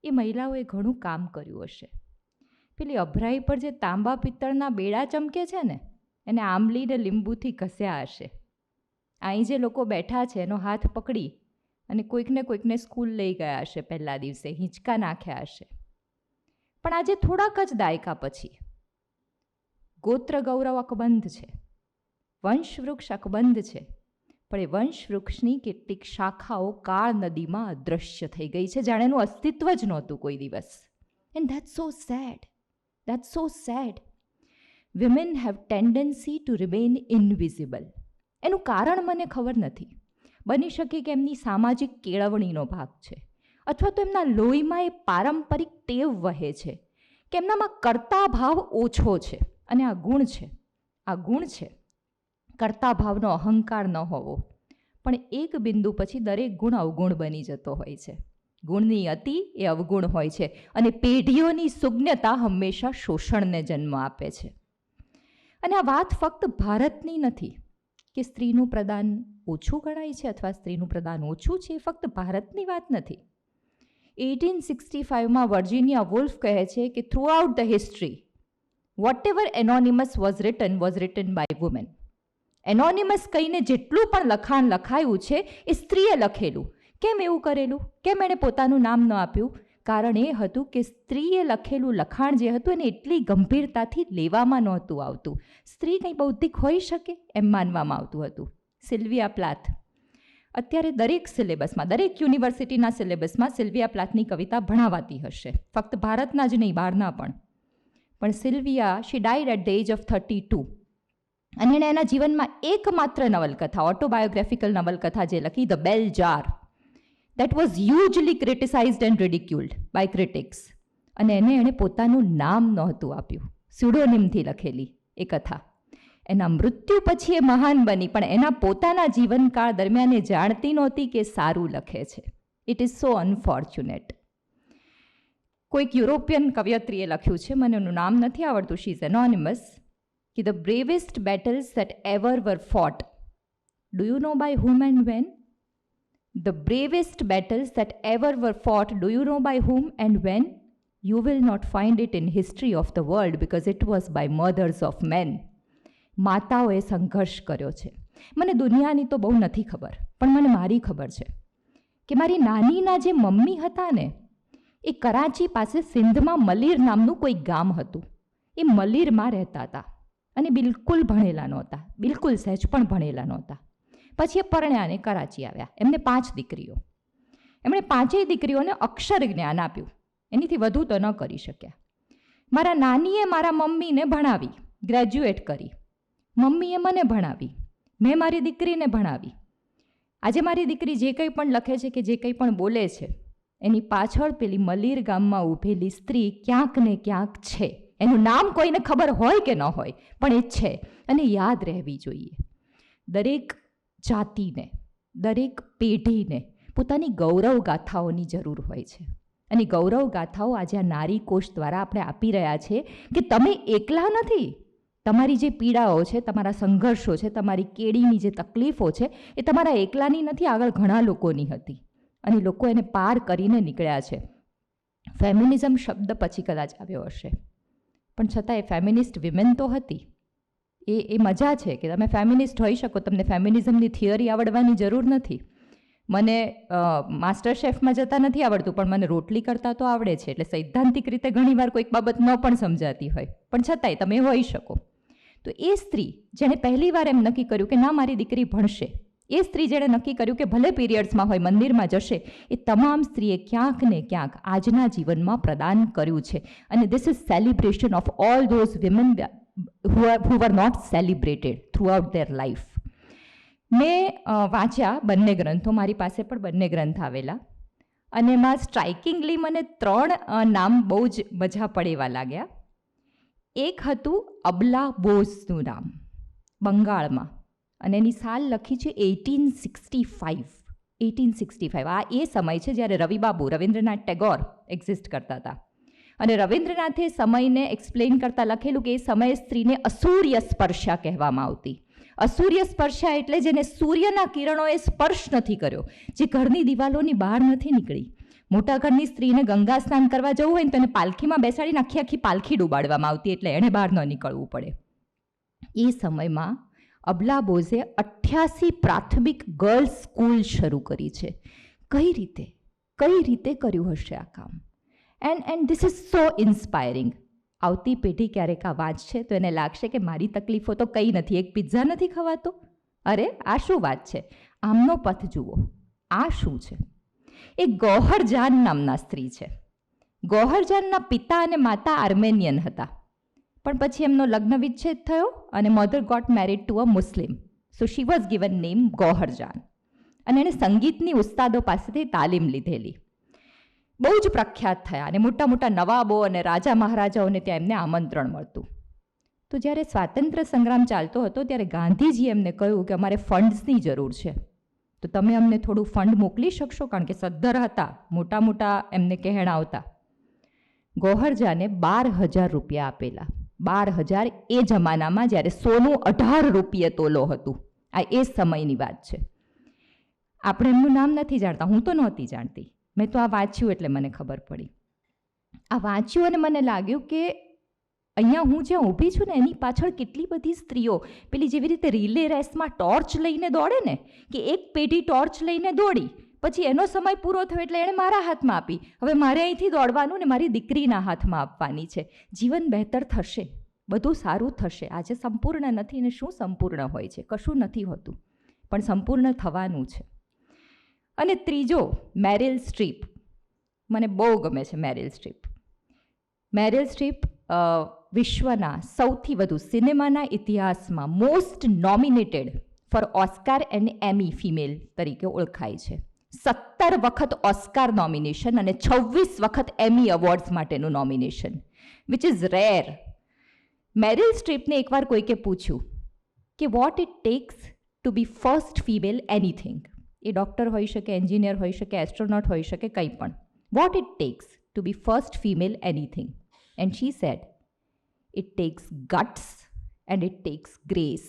એ મહિલાઓએ ઘણું કામ કર્યું હશે. પેલી અભરાઈ પર જે તાંબા પિત્તળના બેડા ચમકે છે ને એને આંબલીને લીંબુથી ઘસ્યા હશે. અહીં જે લોકો બેઠા છે એનો હાથ પકડી અને કોઈકને સ્કૂલ લઈ ગયા હશે, પહેલા દિવસે હિંચકા નાખ્યા હશે. પણ આજે થોડાક જ દાયકા પછી ગોત્ર ગૌરવ અકબંધ છે, વંશવૃક્ષ અકબંધ છે, પણ એ વંશવૃક્ષની કેટલીક શાખાઓ કાળ નદીમાં અદૃશ્ય થઈ ગઈ છે, જાણે એનું અસ્તિત્વ જ નહોતું કોઈ દિવસ. And that's so sad. Women have tendency to remain invisible. એનું કારણ મને ખબર નથી. બની શકે કે એમની સામાજિક કેળવણીનો ભાગ છે, અથવા તો એમના લોહીમાં એ પારંપરિક ટેવ વહે છે કે એમનામાં કર્તા ભાવ ઓછો છે. અને આ ગુણ છે કર્તા ભાવનો અહંકાર ન હોવો. પણ એક બિંદુ પછી દરેક ગુણ અવગુણ બની જતો હોય છે. ગુણની અતિ એ અવગુણ હોય છે અને પેઢીઓની સુજ્ઞતા હંમેશા શોષણને જન્મ આપે છે. અને આ વાત ફક્ત ભારતની નથી કે સ્ત્રીનું પ્રદાન ઓછું ગણાય છે અથવા સ્ત્રીનું પ્રદાન ઓછું છે, એ ફક્ત ભારતની વાત નથી. 1865માં વર્જિનિયા વુલ્ફ કહે છે કે throughout the history whatever anonymous was written by woman. Anonymous કહીને જેટલું પણ લખાણ લખાયું છે એ સ્ત્રીએ લખેલું. કેમ એવું કરેલું? કેમ એણે પોતાનું નામ ન આપ્યું? કારણ એ હતું કે સ્ત્રીએ લખેલું લખાણ જે હતું એને એટલી ગંભીરતાથી લેવામાં નહોતું આવતું. સ્ત્રી કંઈ બૌદ્ધિક હોઈ શકે એમ માનવામાં આવતું હતું. સિલ્વિયા પ્લાથ અત્યારે દરેક સિલેબસમાં, દરેક યુનિવર્સિટીના સિલેબસમાં સિલ્વિયા પ્લાથની કવિતા ભણાવાતી હશે, ફક્ત ભારતના જ નહીં બહારના પણ. પણ Sylvia she died at the age of 32 અને એણે એના જીવનમાં એકમાત્ર નવલકથા, ઓટોબાયોગ્રાફિકલ નવલકથા જે લખી, the bell jar, that was hugely criticized and ridiculed by critics. અને એણે પોતાનું નામ નહોતું આપ્યું, સ્યુડોનિમથી લખેલી એ કથા. એના મૃત્યુ પછી એ મહાન બની, પણ એના પોતાના જીવનકાળ દરમિયાન એ જાણતી નહોતી કે સારું લખે છે. It is so unfortunate. કોઈક યુરોપિયન કવયત્રીએ લખ્યું છે, મને એનું નામ નથી આવડતું, શી ઇઝ એનોનિમસ, કે the bravest battles that ever were fought, do you know by whom and when? The bravest battles that ever were fought, do you know by whom and when? You will not find it in history of the world because it was by mothers of men. માતાઓએ સંઘર્ષ કર્યો છે. મને દુનિયાની તો બહુ નથી ખબર, પણ મને મારી ખબર છે કે મારી નાનીના જે મમ્મી હતા ને એ કરાચી પાસે સિંધમાં મલીર નામનું કોઈ ગામ હતું. એ મલીરમાં રહેતા હતા અને બિલકુલ ભણેલા નહોતા, બિલકુલ સહેજ પણ ભણેલા નહોતા. પછી એ પરણ્યાને કરાચી આવ્યા. એમને 5 દીકરીઓ. એમણે 5 દીકરીઓને અક્ષર જ્ઞાન આપ્યું, એનીથી વધુ તો ન કરી શક્યા. મારા નાનીએ મારા મમ્મીને ભણાવી, ગ્રેજ્યુએટ કરી. મમ્મીએ મને ભણાવી, મેં મારી દીકરીને ભણાવી. આજે મારી દીકરી જે કંઈ પણ લખે છે કે જે કંઈ પણ બોલે છે એની પાછળ પેલી મલીર ગામમાં ઊભેલી સ્ત્રી ક્યાંક ને ક્યાંક છે. એનું નામ કોઈને ખબર હોય કે ન હોય, પણ એ છે અને યાદ રહેવી જોઈએ. દરેક જાતિને, દરેક પેઢીને પોતાની ગૌરવ ગાથાઓની જરૂર હોય છે. અને ગૌરવ ગાથાઓ આજે આ નારી કોષ દ્વારા આપણે આપી રહ્યા છીએ કે તમે એકલા નથી. તમારી જે પીડાઓ છે, તમારા સંઘર્ષો છે, તમારી કેડીની જે તકલીફો છે એ તમારા એકલાની નથી, આગળ ઘણા લોકોની હતી અને લોકો એને પાર કરીને નીકળ્યા છે. ફેમિનિઝમ શબ્દ પછી કદાચ આવ્યો હશે, પણ છતાં એ ફેમિનિસ્ટ વિમેન તો હતી. એ મજા છે કે તમે ફેમિનિસ્ટ હોઈ શકો, તમને ફેમિનિઝમની થિયરી આવડવાની જરૂર નથી, મને માસ્ટર શેફમાં જતાં નથી આવડતું, પણ મને રોટલી કરતાં તો આવડે છે. એટલે સૈદ્ધાંતિક રીતે ઘણીવાર કોઈક બાબત ન પણ સમજાતી હોય, પણ છતાંય તમે હોઈ શકો. તો એ સ્ત્રી જેણે પહેલીવાર એમ નક્કી કર્યું કે ના, મારી દીકરી ભણશે, એ સ્ત્રી જેણે નક્કી કર્યું કે ભલે પીરિયડ્સમાં હોય મંદિરમાં જશે, એ તમામ સ્ત્રીએ ક્યાંક ને ક્યાંક આજના જીવનમાં પ્રદાન કર્યું છે. અને this is celebration of all those women who were not celebrated throughout their life. મેં વાંચ્યા બંને ગ્રંથો, મારી પાસે પણ બંને ગ્રંથ આવેલા, અને એમાં સ્ટ્રાઇકિંગલી મને 3 નામ બહુ જ મજા પડે એવા લાગ્યા. એક હતું અબલા બોઝનું નામ, બંગાળમાં, અને એની સાલ લખી છે 1865. આ એ સમય છે જ્યારે રવિન્દ્રનાથ ટેગોર એક્ઝિસ્ટ કરતા હતા. અને રવિન્દ્રનાથે સમયને એક્સપ્લેન કરતાં લખેલું કે એ સમયે સ્ત્રીને અસૂર્ય સ્પર્શા કહેવામાં આવતી. અસૂર્ય સ્પર્શા એટલે જેને સૂર્યના કિરણોએ સ્પર્શ નથી કર્યો, જે ઘરની દિવાલોની બહાર નથી નીકળી. મોટા ઘરની સ્ત્રીને ગંગા સ્નાન કરવા જવું હોય ને તો એને પાલખીમાં બેસાડીને આખી પાલખી ડૂબાડવામાં આવતી, એટલે એણે બહાર ન નીકળવું પડે. એ સમયમાં અબલા બોઝે 88 પ્રાથમિક ગર્લ્સ સ્કૂલ શરૂ કરી છે. કઈ રીતે કર્યું હશે આ કામ? And this is so inspiring. આવતી પેઢી ક્યારેક આ વાંચશે તો એને લાગશે કે મારી તકલીફો તો કંઈ નથી, એક પિઝા નથી ખવાતો, અરે આ શું વાત છે, આમનો પથ જુઓ, આ શું છે. એ ગૌહરજાન નામના સ્ત્રી છે. ગૌહરજાનના પિતા અને માતા આર્મેનિયન હતા, પણ પછી એમનો લગ્ન વિચ્છેદ થયો અને mother got married to a Muslim, so she was given name Gauhar Jaan. અને એણે સંગીતની ઉસ્તાદો પાસેથી તાલીમ લીધેલી, બહુ જ પ્રખ્યાત થયા, અને મોટા મોટા નવાબો અને રાજા મહારાજાઓને ત્યાં એમને આમંત્રણ મળતું. તો જ્યારે સ્વાતંત્ર્ય સંગ્રામ ચાલતો હતો ત્યારે ગાંધીજીએ એમને કહ્યું કે અમારે ફંડ્સની જરૂર છે, તો તમે અમને થોડું ફંડ મોકલી શકશો, કારણ કે સદ્ધર હતા, મોટા મોટા એમને કહેણ આવતા. ગૌહરજાને 12,000 રૂપિયા આપેલા. 12,000 એ જમાનામાં જ્યારે સોનું 18 રૂપિયે તોલો હતું. આ એ સમયની વાત છે. આપણે એમનું નામ નથી જાણતા, હું તો નહોતી જાણતી, મેં તો આ વાંચ્યું એટલે મને ખબર પડી. આ વાંચ્યું અને મને લાગ્યું કે અહીંયા હું જ્યાં ઊભી છું ને એની પાછળ કેટલી બધી સ્ત્રીઓ પેલી જેવી રીતે રિલે રેસમાં ટોર્ચ લઈને દોડે ને, કે એક પેઢી ટોર્ચ લઈને દોડી, પછી એનો સમય પૂરો થયો એટલે એણે મારા હાથમાં આપી, હવે મારે અહીંથી દોડવાનું ને મારી દીકરીના હાથમાં આપવાની છે. જીવન બહેતર થશે, બધું સારું થશે. આજે સંપૂર્ણ નથી ને શું સંપૂર્ણ હોય છે? કશું નથી હોતું, પણ સંપૂર્ણ થવાનું છે. અને ત્રીજો, મેરિલ સ્ટ્રીપ. મને બહુ ગમે છે મેરિલ સ્ટ્રીપ. મેરિલ સ્ટ્રીપ વિશ્વના સૌથી વધુ સિનેમાના ઇતિહાસમાં most nominated for Oscar and Emmy female તરીકે ઓળખાય છે. 17 વખત ઓસ્કાર નોમિનેશન અને 26 વખત એમી એવોર્ડ્સ માટેનું nomination, which is rare. Meryl સ્ટ્રીપને એકવાર કોઈકે પૂછ્યું કે what it takes to be first female anything. એ ડૉક્ટર હોઈ શકે, એન્જિનિયર હોઈ શકે, એસ્ટ્રોનોટ હોઈ શકે, કંઈ પણ. What it takes to be first female anything? And she said, it takes guts and it takes grace.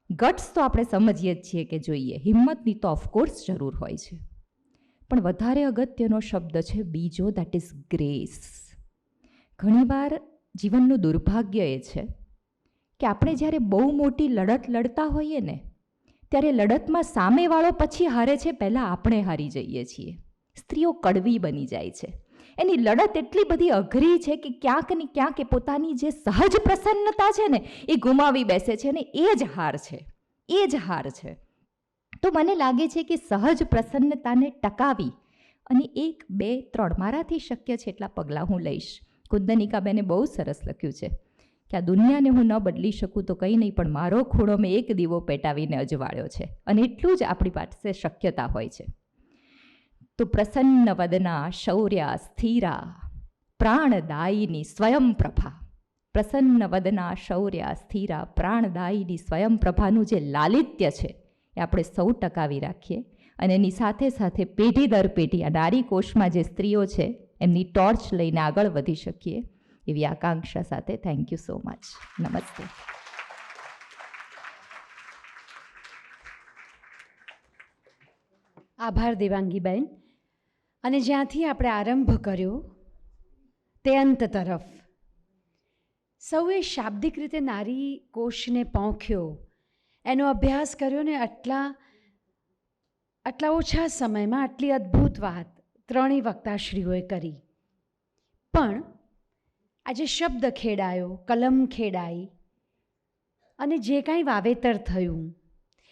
Guts તો આપણે સમજીએ જ છીએ કે જોઈએ, હિંમતની તો ઓફકોર્સ જરૂર હોય છે, પણ વધારે અગત્યનો શબ્દ છે બીજો, દેટ ઇઝ ગ્રેસ. ઘણીવાર જીવનનું દુર્ભાગ્ય એ છે કે આપણે જ્યારે બહુ મોટી લડત લડતા હોઈએ ને ત્યારે લડતમાં સામેવાળો પછી હારે છે, પહેલાં આપણે હારી જઈએ છીએ. સ્ત્રીઓ કડવી બની જાય છે. એની લડત એટલી બધી અઘરી છે કે ક્યાંક ને ક્યાંક એ પોતાની જે સહજ પ્રસન્નતા છે ને એ ગુમાવી બેસે છે, ને એ જ હાર છે, એ જ હાર છે. તો મને લાગે છે કે સહજ પ્રસન્નતાને ટકાવી અને 1, 2, 3 મારાથી શક્ય છે એટલા પગલાં હું લઈશ. કુંદનિકાબેને બહુ સરસ લખ્યું છે કે આ દુનિયાને હું ન બદલી શકું તો કંઈ નહીં, પણ મારો ખૂણો મેં એક દીવો પેટાવીને અજવાળ્યો છે, અને એટલું જ આપણી પાસે શક્યતા હોય છે. તો પ્રસન્ન વદના શૌર્યા સ્થિરા પ્રાણદાયિની સ્વયં પ્રભા. પ્રસન્ન વદના શૌર્યા સ્થિરા પ્રાણદાયિની સ્વયં પ્રભાનું જે લાલિત્ય છે એ આપણે સૌ ટકાવી રાખીએ, અને એની સાથે સાથે પેઢી દર પેઢી આ નારી કોષમાં જે સ્ત્રીઓ છે એમની ટોર્ચ લઈને આગળ વધી શકીએ એવી આકાંક્ષા સાથે. Thank you so much. નમસ્તે. આભાર દેવાંગીબેન. અને જ્યાંથી આપણે આરંભ કર્યો તે અંત તરફ સૌએ શાબ્દિક રીતે નારી કોષને પહોંચ્યો, એનો અભ્યાસ કર્યો ને આટલા ઓછા સમયમાં આટલી અદ્ભુત વાત ત્રણેય વક્તાશ્રીઓએ કરી. પણ આજે શબ્દ ખેડાયો, કલમ ખેડાઈ અને જે કાંઈ વાવેતર થયું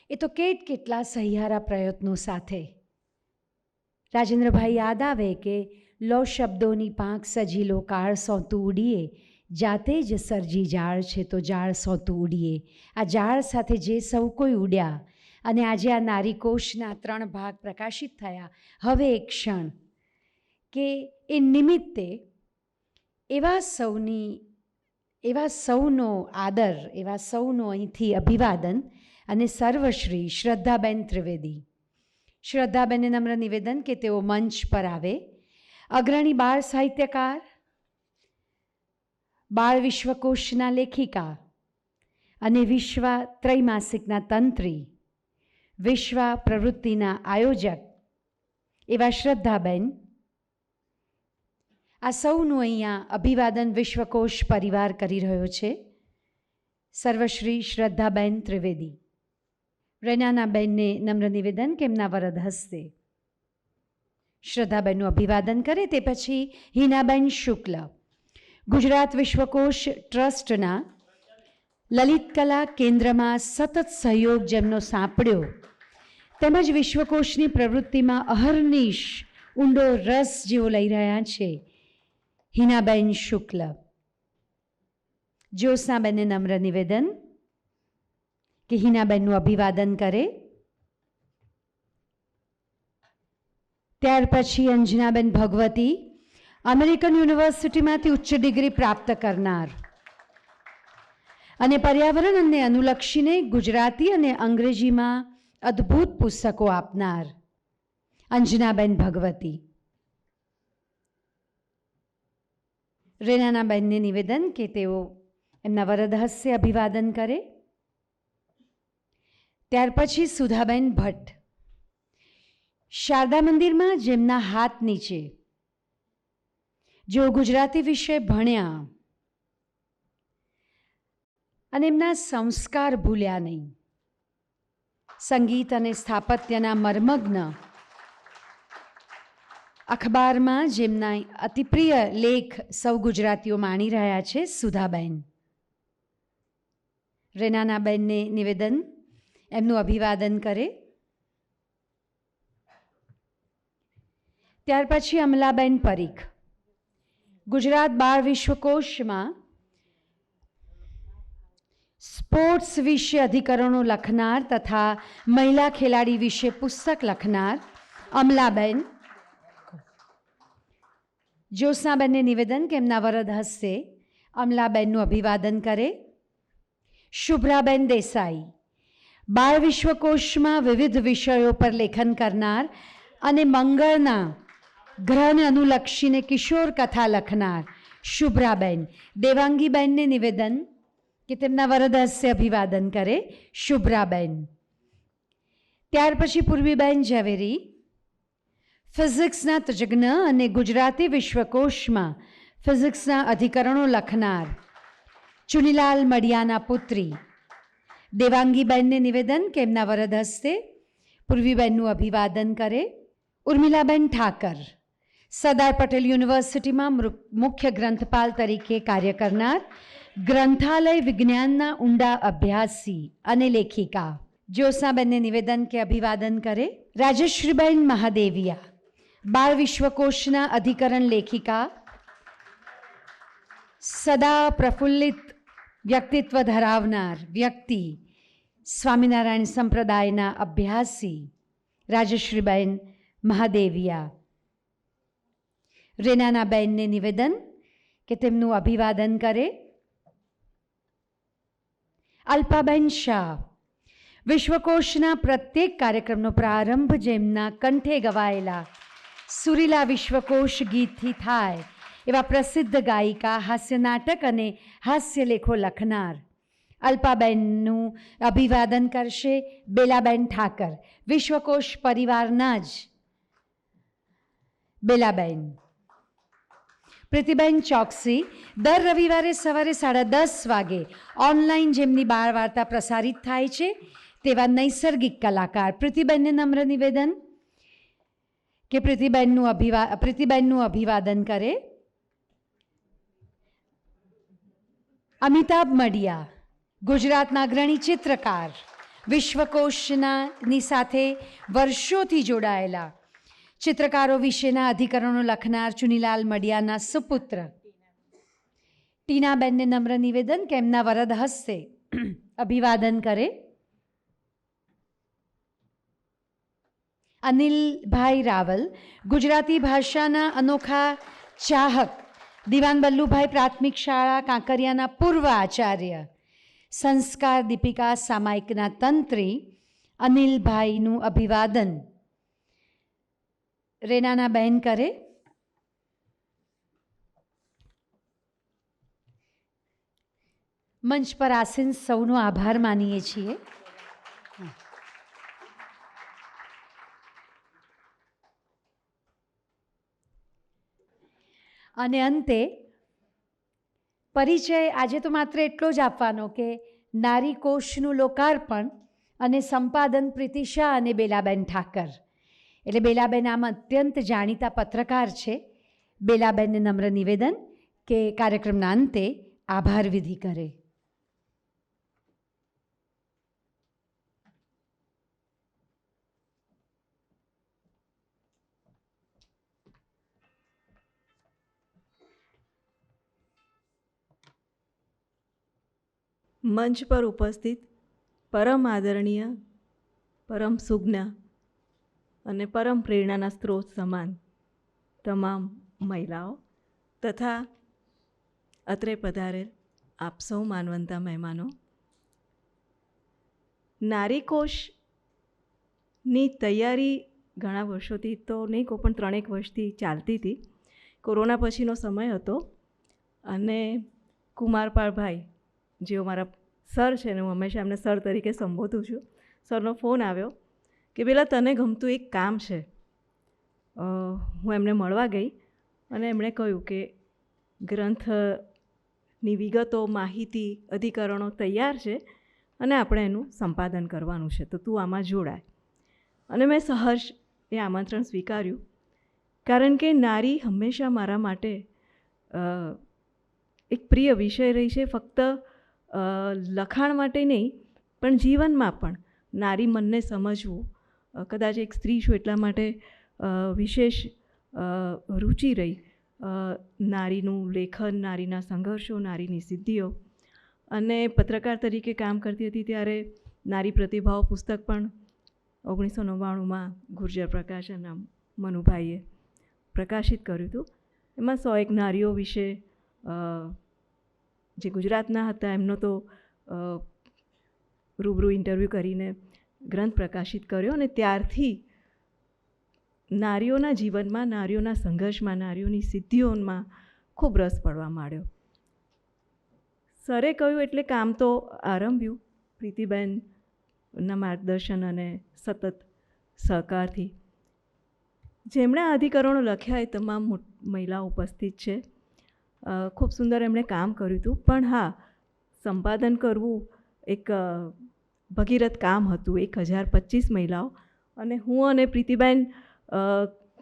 એ તો કેટલા સહિયારા પ્રયત્નો સાથે. રાજેન્દ્રભાઈ યાદ આવે કે લો શબ્દોની પાંખ સજી લો, કાળ સોંતું ઉડીએ, જાતે જ સર્જી જાળ છે તો જાળ સોંતું ઉડીએ. આ જાળ સાથે જે સૌ કોઈ ઉડ્યા અને આજે આ નારીકોશના 3 ભાગ પ્રકાશિત થયા. હવે એક ક્ષણ કે એ નિમિત્તે એવા સૌનો આદર, એવા સૌનો અહીંથી અભિવાદન અને સર્વશ્રી શ્રદ્ધાબેન ત્રિવેદી. શ્રદ્ધાબેનને નમ્ર નિવેદન કે તેઓ મંચ પર આવે. અગ્રણી બાળ સાહિત્યકાર, બાળ વિશ્વકોશના લેખિકા અને વિશ્વ ત્રૈમાસિકના તંત્રી, વિશ્વ પ્રવૃત્તિના આયોજક એવા શ્રદ્ધાબેન, આ સૌનું અહીંયા અભિવાદન વિશ્વકોશ પરિવાર કરી રહ્યો છે. સર્વશ્રી શ્રદ્ધાબેન ત્રિવેદી. રેનાનાબેનને નમ્ર નિવેદન કે એમના વરદ હસ્તે શ્રદ્ધાબેનનું અભિવાદન કરે. તે પછી હિનાબેન શુક્લ, ગુજરાત વિશ્વકોશ ટ્રસ્ટના લલિત કલા કેન્દ્રમાં સતત સહયોગ જેમનો સાંપડ્યો તેમજ વિશ્વકોશની પ્રવૃત્તિમાં અહર્નિશ ઊંડો રસ જેઓ લઈ રહ્યા છે, હિનાબેન શુક્લ. જ્યોત્સનાબેનને નમ્ર નિવેદન કે હિનાબેનનું અભિવાદન કરે. ત્યાર પછી અંજનાબેન ભગવતી, અમેરિકન યુનિવર્સિટીમાંથી ઉચ્ચ ડિગ્રી પ્રાપ્ત કરનાર અને પર્યાવરણ અને અનુલક્ષીને ગુજરાતી અને અંગ્રેજીમાં અદ્ભુત પુસ્તકો આપનાર અંજનાબેન ભગવતી. રેનાનાબેનને નિવેદન કે તેઓ એમના વરદ હસ્તે અભિવાદન કરે. ત્યાર પછી સુધાબેન ભટ્ટ, શારદા મંદિરમાં જેમના હાથ નીચે જેઓ ગુજરાતી વિષય ભણ્યા અને એમના સંસ્કાર ભૂલ્યા નહીં, સંગીત અને સ્થાપત્યના મર્મગ્ન અખબારમાં જેમના અતિપ્રિય લેખ સૌ ગુજરાતીઓ માણી રહ્યા છે, સુધાબેન. રેનાનાબેનને નિવેદન એમનું અભિવાદન કરે. ત્યાર પછી અમલાબેન પરીખ, ગુજરાત બાળ વિશ્વકોશમાં સ્પોર્ટ્સ વિશે અધિકરણો લખનાર તથા મહિલા ખેલાડી વિશે પુસ્તક લખનાર અમલાબેન. જ્યોત્સનાબેનને નિવેદન કે એમના વરદ હસ્તે અમલાબેનનું અભિવાદન કરે. શુભ્રાબેન દેસાઈ, બાળ વિશ્વકોશમાં વિવિધ વિષયો પર લેખન કરનાર અને મંગળના ગ્રહને અનુલક્ષીને કિશોર કથા લખનાર શુભ્રાબેન. દેવાંગીબેનને નિવેદન કે તેમના વરદ હસ્તે અભિવાદન કરે. શુભ્રાબેન. ત્યાર પછી પૂર્વીબેન ઝવેરી, ફિઝિક્સના તજજ્ઞ અને ગુજરાતી વિશ્વકોશમાં ફિઝિક્સના અધિકરણો લખનાર ચુનીલાલ મડિયાના પુત્રી. દેવાંગીબેનને નિવેદન કે એમના વરદ હસ્તે પૂર્વીબેનનું અભિવાદન કરે. ઉર્મિલાબેન ઠાકર, સરદાર પટેલ યુનિવર્સિટીમાં મુખ્ય ગ્રંથપાલ તરીકે કાર્ય કરનાર ગ્રંથાલય વિજ્ઞાનના ઊંડા અભ્યાસી અને લેખિકા. જ્યોત્સનાબેનને નિવેદન કે અભિવાદન કરે. રાજશ્રીબેન મહાદેવિયા, બાળ વિશ્વકોશના અધિકરણ લેખિકા, સદા પ્રફુલ્લિત વ્યક્તિત્વ ધરાવનાર વ્યક્તિ, સ્વામિનારાયણ સંપ્રદાયના અભ્યાસી રાજશ્રીબેન મહાદેવિયા. રેનાનાબેનને નિવેદન કે તેમનું અભિવાદન કરે. અલ્પાબેન શાહ, વિશ્વકોશના પ્રત્યેક કાર્યક્રમનો પ્રારંભ જેમના કંઠે ગવાયેલા સુરીલા વિશ્વકોશ ગીતથી થાય એવા પ્રસિદ્ધ ગાયિકા, હાસ્ય નાટક અને હાસ્ય લેખો લખનાર અલ્પાબેનનું અભિવાદન કરશે બેલાબેન ઠાકર, વિશ્વકોશ પરિવારના જ બેલાબેન. પ્રીતિબેન ચોકસી, દર રવિવારે સવારે 10:30 વાગે ઓનલાઈન જેમની બાળ વાર્તા પ્રસારિત થાય છે તેવા નૈસર્ગિક કલાકાર. પ્રીતિબેનને નમ્ર નિવેદન કે પ્રીતિબેનનું અભિવાદન કરે. અમિતાભ મડિયા, ગુજરાતના અગ્રણી ચિત્રકાર, વિશ્વકોશની સાથે વર્ષોથી જોડાયેલા ચિત્રકારો વિશેના અધિકરણો લખનાર ચુનીલાલ મડિયાના સુપુત્ર ટીનાબેનને નમ્ર નિવેદન કે એમના વરદ હસ્તે અભિવાદન કરે. અનિલભાઈ રાવલ, ગુજરાતી ભાષાના અનોખા ચાહક, દિવાન બલ્લુભાઈ પ્રાથમિક શાળા કાંકરિયાના પૂર્વ આચાર્ય, સંસ્કાર દીપિકા સામાયિકના તંત્રી અનિલભાઈનું અભિવાદન રેનાના બહેન કરે. મંચ પર આસીન સૌનો આભાર માનીએ છીએ. અને અંતે પરિચય આજે તો માત્ર એટલો જ આપવાનો કે નારી કોષનું લોકાર્પણ અને સંપાદન પ્રીતિ શાહ અને બેલાબેન ઠાકર. એટલે બેલાબેન આમ અત્યંત જાણીતા પત્રકાર છે. બેલાબેનને નમ્ર નિવેદન કે કાર્યક્રમના અંતે આભાર વિધિ કરે. મંચ પર ઉપસ્થિત પરમ આદરણીય, પરમ સુજ્ઞ અને પરમ પ્રેરણાના સ્ત્રોત સમાન તમામ મહિલાઓ તથા અત્રે પધારેલ આપ સૌ માનવંતા મહેમાનો, નારી કોષની તૈયારી ઘણા વર્ષોથી તો નહીં કહું પણ 3 વર્ષથી ચાલતી હતી. કોરોના પછીનો સમય હતો અને કુમારપાળભાઈ જેઓ મારા સર છે ને હું હંમેશા એમને સર તરીકે સંબોધું છું, સરનો ફોન આવ્યો કે પેલા તને ગમતું એક કામ છે. હું એમને મળવા ગઈ અને એમણે કહ્યું કે ગ્રંથની વિગતો, માહિતી, અધિકરણો તૈયાર છે અને આપણે એનું સંપાદન કરવાનું છે, તો તું આમાં જોડાય. અને મેં સહર્ષ એ આમંત્રણ સ્વીકાર્યું, કારણ કે નારી હંમેશા મારા માટે એક પ્રિય વિષય રહી છે. ફક્ત લખાણ માટે નહીં પણ જીવનમાં પણ નારી મનને સમજવું. કદાચ એક સ્ત્રી છું એટલા માટે વિશેષ રુચિ રહી નારીનું લેખન, નારીના સંઘર્ષો, નારીની સિદ્ધિઓ. અને પત્રકાર તરીકે કામ કરતી હતી ત્યારે નારી પ્રતિભાઓ પુસ્તક પણ 1999માં ગુર્જર પ્રકાશનના મનુભાઈએ પ્રકાશિત કર્યું હતું. એમાં 101 નારીઓ વિશે જે ગુજરાતના હતા એમનો તો રૂબરૂ ઇન્ટરવ્યૂ કરીને ગ્રંથ પ્રકાશિત કર્યો. અને ત્યારથી નારીઓના જીવનમાં, નારીઓના સંઘર્ષમાં, નારીઓની સિદ્ધિઓમાં ખૂબ રસ પડવા માંડ્યો. સરે કહ્યું એટલે કામ તો આરંભ્યું પ્રીતિબેનના માર્ગદર્શન અને સતત સહકારથી. જેમણે અધિકરણો લખ્યા એ તમામ મહિલાઓ ઉપસ્થિત છે. ખૂબ સુંદર એમણે કામ કર્યું હતું. પણ હા, સંપાદન કરવું એક ભગીરથ કામ હતું. 1025 મહિલાઓ અને હું અને પ્રીતિબેન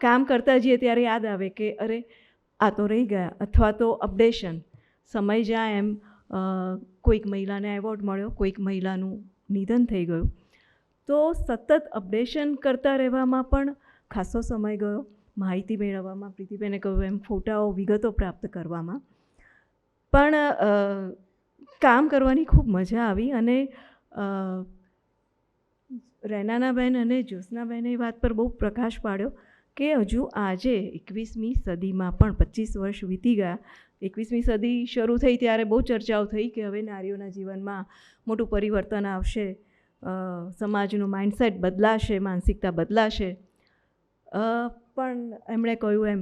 કામ કરતા જઈએ ત્યારે યાદ આવે કે અરે આ તો રહી ગયા, અથવા તો અપડેશન સમય જાય એમ કોઈક મહિલાને એવોર્ડ મળ્યો, કોઈક મહિલાનું નિધન થઈ ગયું, તો સતત અપડેશન કરતા રહેવામાં પણ ખાસો સમય ગયો. માહિતી મેળવવામાં, પ્રીતિબેને કહ્યું એમ ફોટાઓ, વિગતો પ્રાપ્ત કરવામાં. પણ કામ કરવાની ખૂબ મજા આવી. અને રેનાનાબેન અને જ્યોત્સનાબેને એ વાત પર બહુ પ્રકાશ પાડ્યો કે હજુ આજે 21મી સદીમાં પણ 25 વર્ષ વીતી ગયા. 21મી સદી શરૂ થઈ ત્યારે બહુ ચર્ચાઓ થઈ કે હવે નારીઓના જીવનમાં મોટું પરિવર્તન આવશે, સમાજનું માઇન્ડસેટ બદલાશે, માનસિકતા બદલાશે. પણ એમણે કહ્યું એમ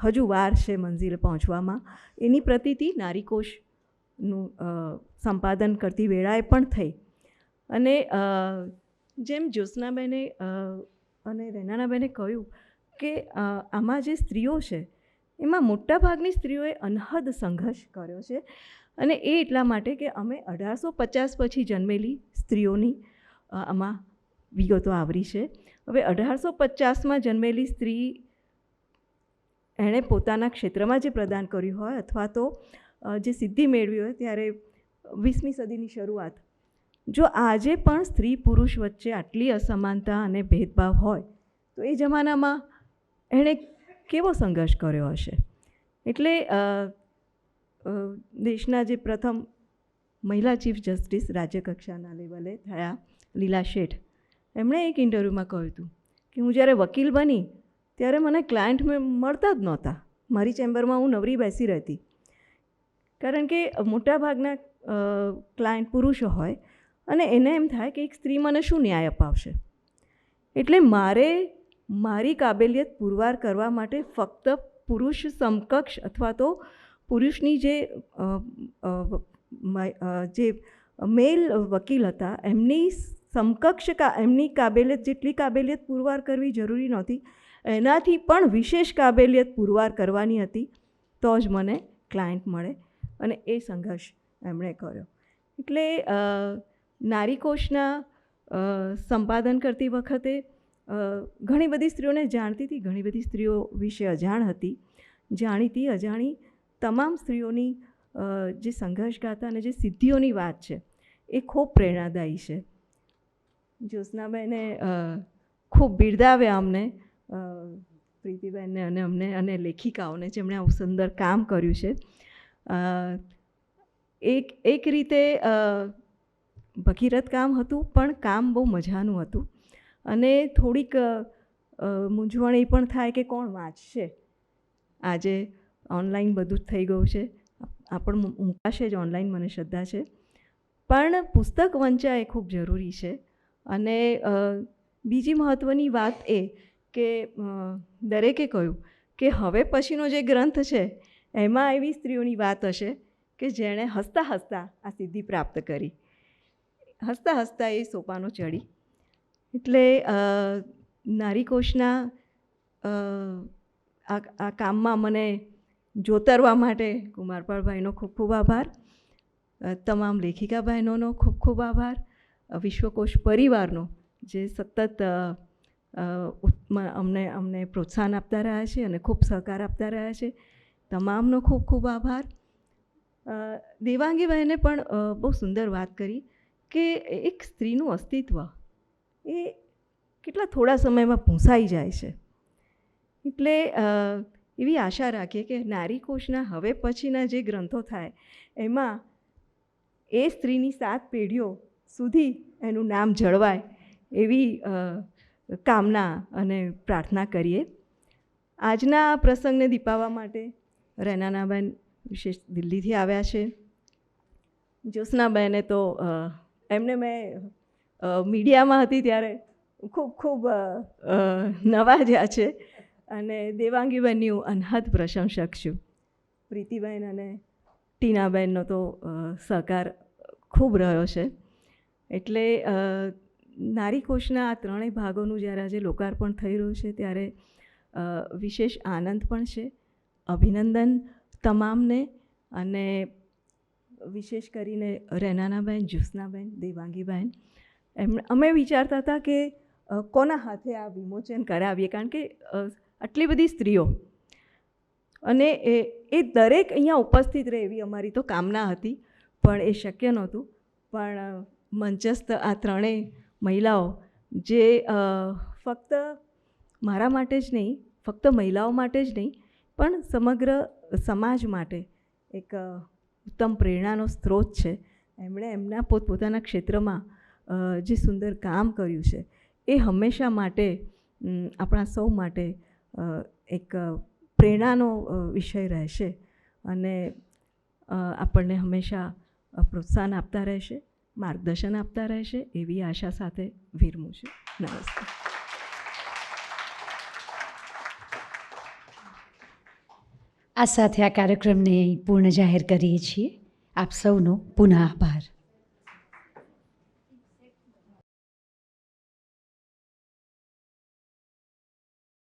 હજુ વાર છે મંઝિલે પહોંચવામાં. એની પ્રતીતિ નારીકોષનું સંપાદન કરતી વેળાએ પણ થઈ. અને જેમ જ્યોત્સનાબેને અને રેનાનાબેને કહ્યું કે આમાં જે સ્ત્રીઓ છે એમાં મોટાભાગની સ્ત્રીઓએ અનહદ સંઘર્ષ કર્યો છે. અને એ એટલા માટે કે અમે 1850 પછી જન્મેલી સ્ત્રીઓની આમાં વિગતો આવરી છે. હવે 1850માં જન્મેલી સ્ત્રી એણે પોતાના ક્ષેત્રમાં જે પ્રદાન કર્યું હોય અથવા તો જે સિદ્ધિ મેળવી હોય ત્યારે 20મી સદીની શરૂઆત, જો આજે પણ સ્ત્રી પુરુષ વચ્ચે આટલી અસમાનતા અને ભેદભાવ હોય તો એ જમાનામાં એણે કેવો સંઘર્ષ કર્યો હશે. એટલે દેશના જે પ્રથમ મહિલા ચીફ જસ્ટિસ રાજ્યકક્ષાના લેવલે થયા લીલા શેઠ, એમણે એક ઇન્ટરવ્યૂમાં કહ્યું હતું કે હું જ્યારે વકીલ બની ત્યારે મને ક્લાયન્ટ મળતા જ નહોતા. મારી ચેમ્બરમાં હું નવરી બેસી રહેતી, કારણ કે મોટાભાગના ક્લાયન્ટ પુરુષો હોય અને એને એમ થાય કે એક સ્ત્રી મને શું ન્યાય અપાવશે. એટલે મારે મારી કાબેલિયત પુરવાર કરવા માટે ફક્ત પુરુષ સમકક્ષ અથવા તો પુરુષની જે મેલ વકીલ હતા એમની સમકક્ષ એમની કાબેલિયત જેટલી કાબેલિયત પુરવાર કરવી જરૂરી નહોતી, એનાથી પણ વિશેષ કાબેલિયત પુરવાર કરવાની હતી તો જ મને ક્લાયન્ટ મળે. અને એ સંઘર્ષ એમણે કર્યો. એટલે નારીકોશના સંપાદન કરતી વખતે ઘણી બધી સ્ત્રીઓને જાણતી હતી, ઘણી બધી સ્ત્રીઓ વિશે અજાણ હતી. જાણીતી અજાણી તમામ સ્ત્રીઓની જે સંઘર્ષ ગાથા અને જે સિદ્ધિઓની વાત છે એ ખૂબ પ્રેરણાદાયી છે. જ્યોત્સનાબેને ખૂબ બિરદાવ્યા અમને, પ્રીતિબેનને અને અમને અને લેખિકાઓને જેમણે આવું સુંદર કામ કર્યું છે. એક રીતે ભગીરથ કામ હતું, પણ કામ બહુ મજાનું હતું. અને થોડીક મૂંઝવણ એ પણ થાય કે કોણ વાંચશે. આજે ઓનલાઈન બધું જ થઈ ગયું છે, આ પણ મૂકાશે જ ઓનલાઈન, મને શ્રદ્ધા છે. પણ પુસ્તક વંચાય એ ખૂબ જરૂરી છે. અને બીજી મહત્ત્વની વાત એ કે દરેકે કહ્યું કે હવે પછીનો જે ગ્રંથ છે એમાં એવી સ્ત્રીઓની વાત હશે કે જેણે હસતા હસતા આ સિદ્ધિ પ્રાપ્ત કરી, હસતા હસતા એ સોપાનો ચડી. એટલે નારીકોશના આ કામમાં મને જોતરવા માટે કુમારપાળભાઈનો ખૂબ ખૂબ આભાર, તમામ લેખિકા બહેનોનો ખૂબ ખૂબ આભાર, વિશ્વકોશ પરિવારનો જે સતત અમને પ્રોત્સાહન આપતા રહ્યા છે અને ખૂબ સહકાર આપતા રહ્યા છે, તમામનો ખૂબ ખૂબ આભાર. દેવાંગી બહેને પણ બહુ સુંદર વાત કરી કે એક સ્ત્રીનું અસ્તિત્વ એ કેટલા થોડા સમયમાં ભૂંસાઈ જાય છે. એટલે એવી આશા રાખીએ કે નારીકોશના હવે પછીના જે ગ્રંથો થાય એમાં એ સ્ત્રીની 7 પેઢીઓ સુધી એનું નામ જળવાય એવી કામના અને પ્રાર્થના કરીએ. આજના પ્રસંગને દીપાવવા માટે રેનાનાબેન વિશેષ દિલ્હીથી આવ્યા છે. જ્યોત્સનાબેને તો એમને મેં મીડિયામાં હતી ત્યારે ખૂબ ખૂબ નવાજ્યા છે અને દેવાંગીબેનની હું અનહદ પ્રશંસક છું. પ્રીતિબેન અને ટીનાબેનનો તો સહકાર ખૂબ રહ્યો છે. એટલે નારીકોશના આ 3 ભાગોનું જ્યારે આજે લોકાર્પણ થઈ રહ્યું છે ત્યારે વિશેષ આનંદ પણ છે. અભિનંદન તમામને, અને વિશેષ કરીને રેનાનાબેન, જ્યોત્સનાબેન, દેવાંગીબેન. અમે વિચારતા હતા કે કોના હાથે આ વિમોચન કરાવીએ, કારણ કે આટલી બધી સ્ત્રીઓ અને એ દરેક અહીંયા ઉપસ્થિત રહે એવી અમારી તો કામના હતી, પણ એ શક્ય નહોતું. પણ મંચસ્થ આ 3 મહિલાઓ જે ફક્ત મારા માટે જ નહીં, ફક્ત મહિલાઓ માટે જ નહીં, પણ સમગ્ર સમાજ માટે એક ઉત્તમ પ્રેરણાનો સ્ત્રોત છે. એમણે એમના પોતપોતાના ક્ષેત્રમાં જે સુંદર કામ કર્યું છે એ હંમેશા માટે આપણા સૌ માટે એક પ્રેરણાનો વિષય રહેશે અને આપણને હંમેશા પ્રોત્સાહન આપતા રહેશે, માર્ગદર્શન આપતા રહેશે એવી આશા સાથે વિરમું છું. નમસ્તે. આ સાથે આ કાર્યક્રમને પૂર્ણ જાહેર કરીએ છીએ. આપ સૌનો પુનઃ આભાર.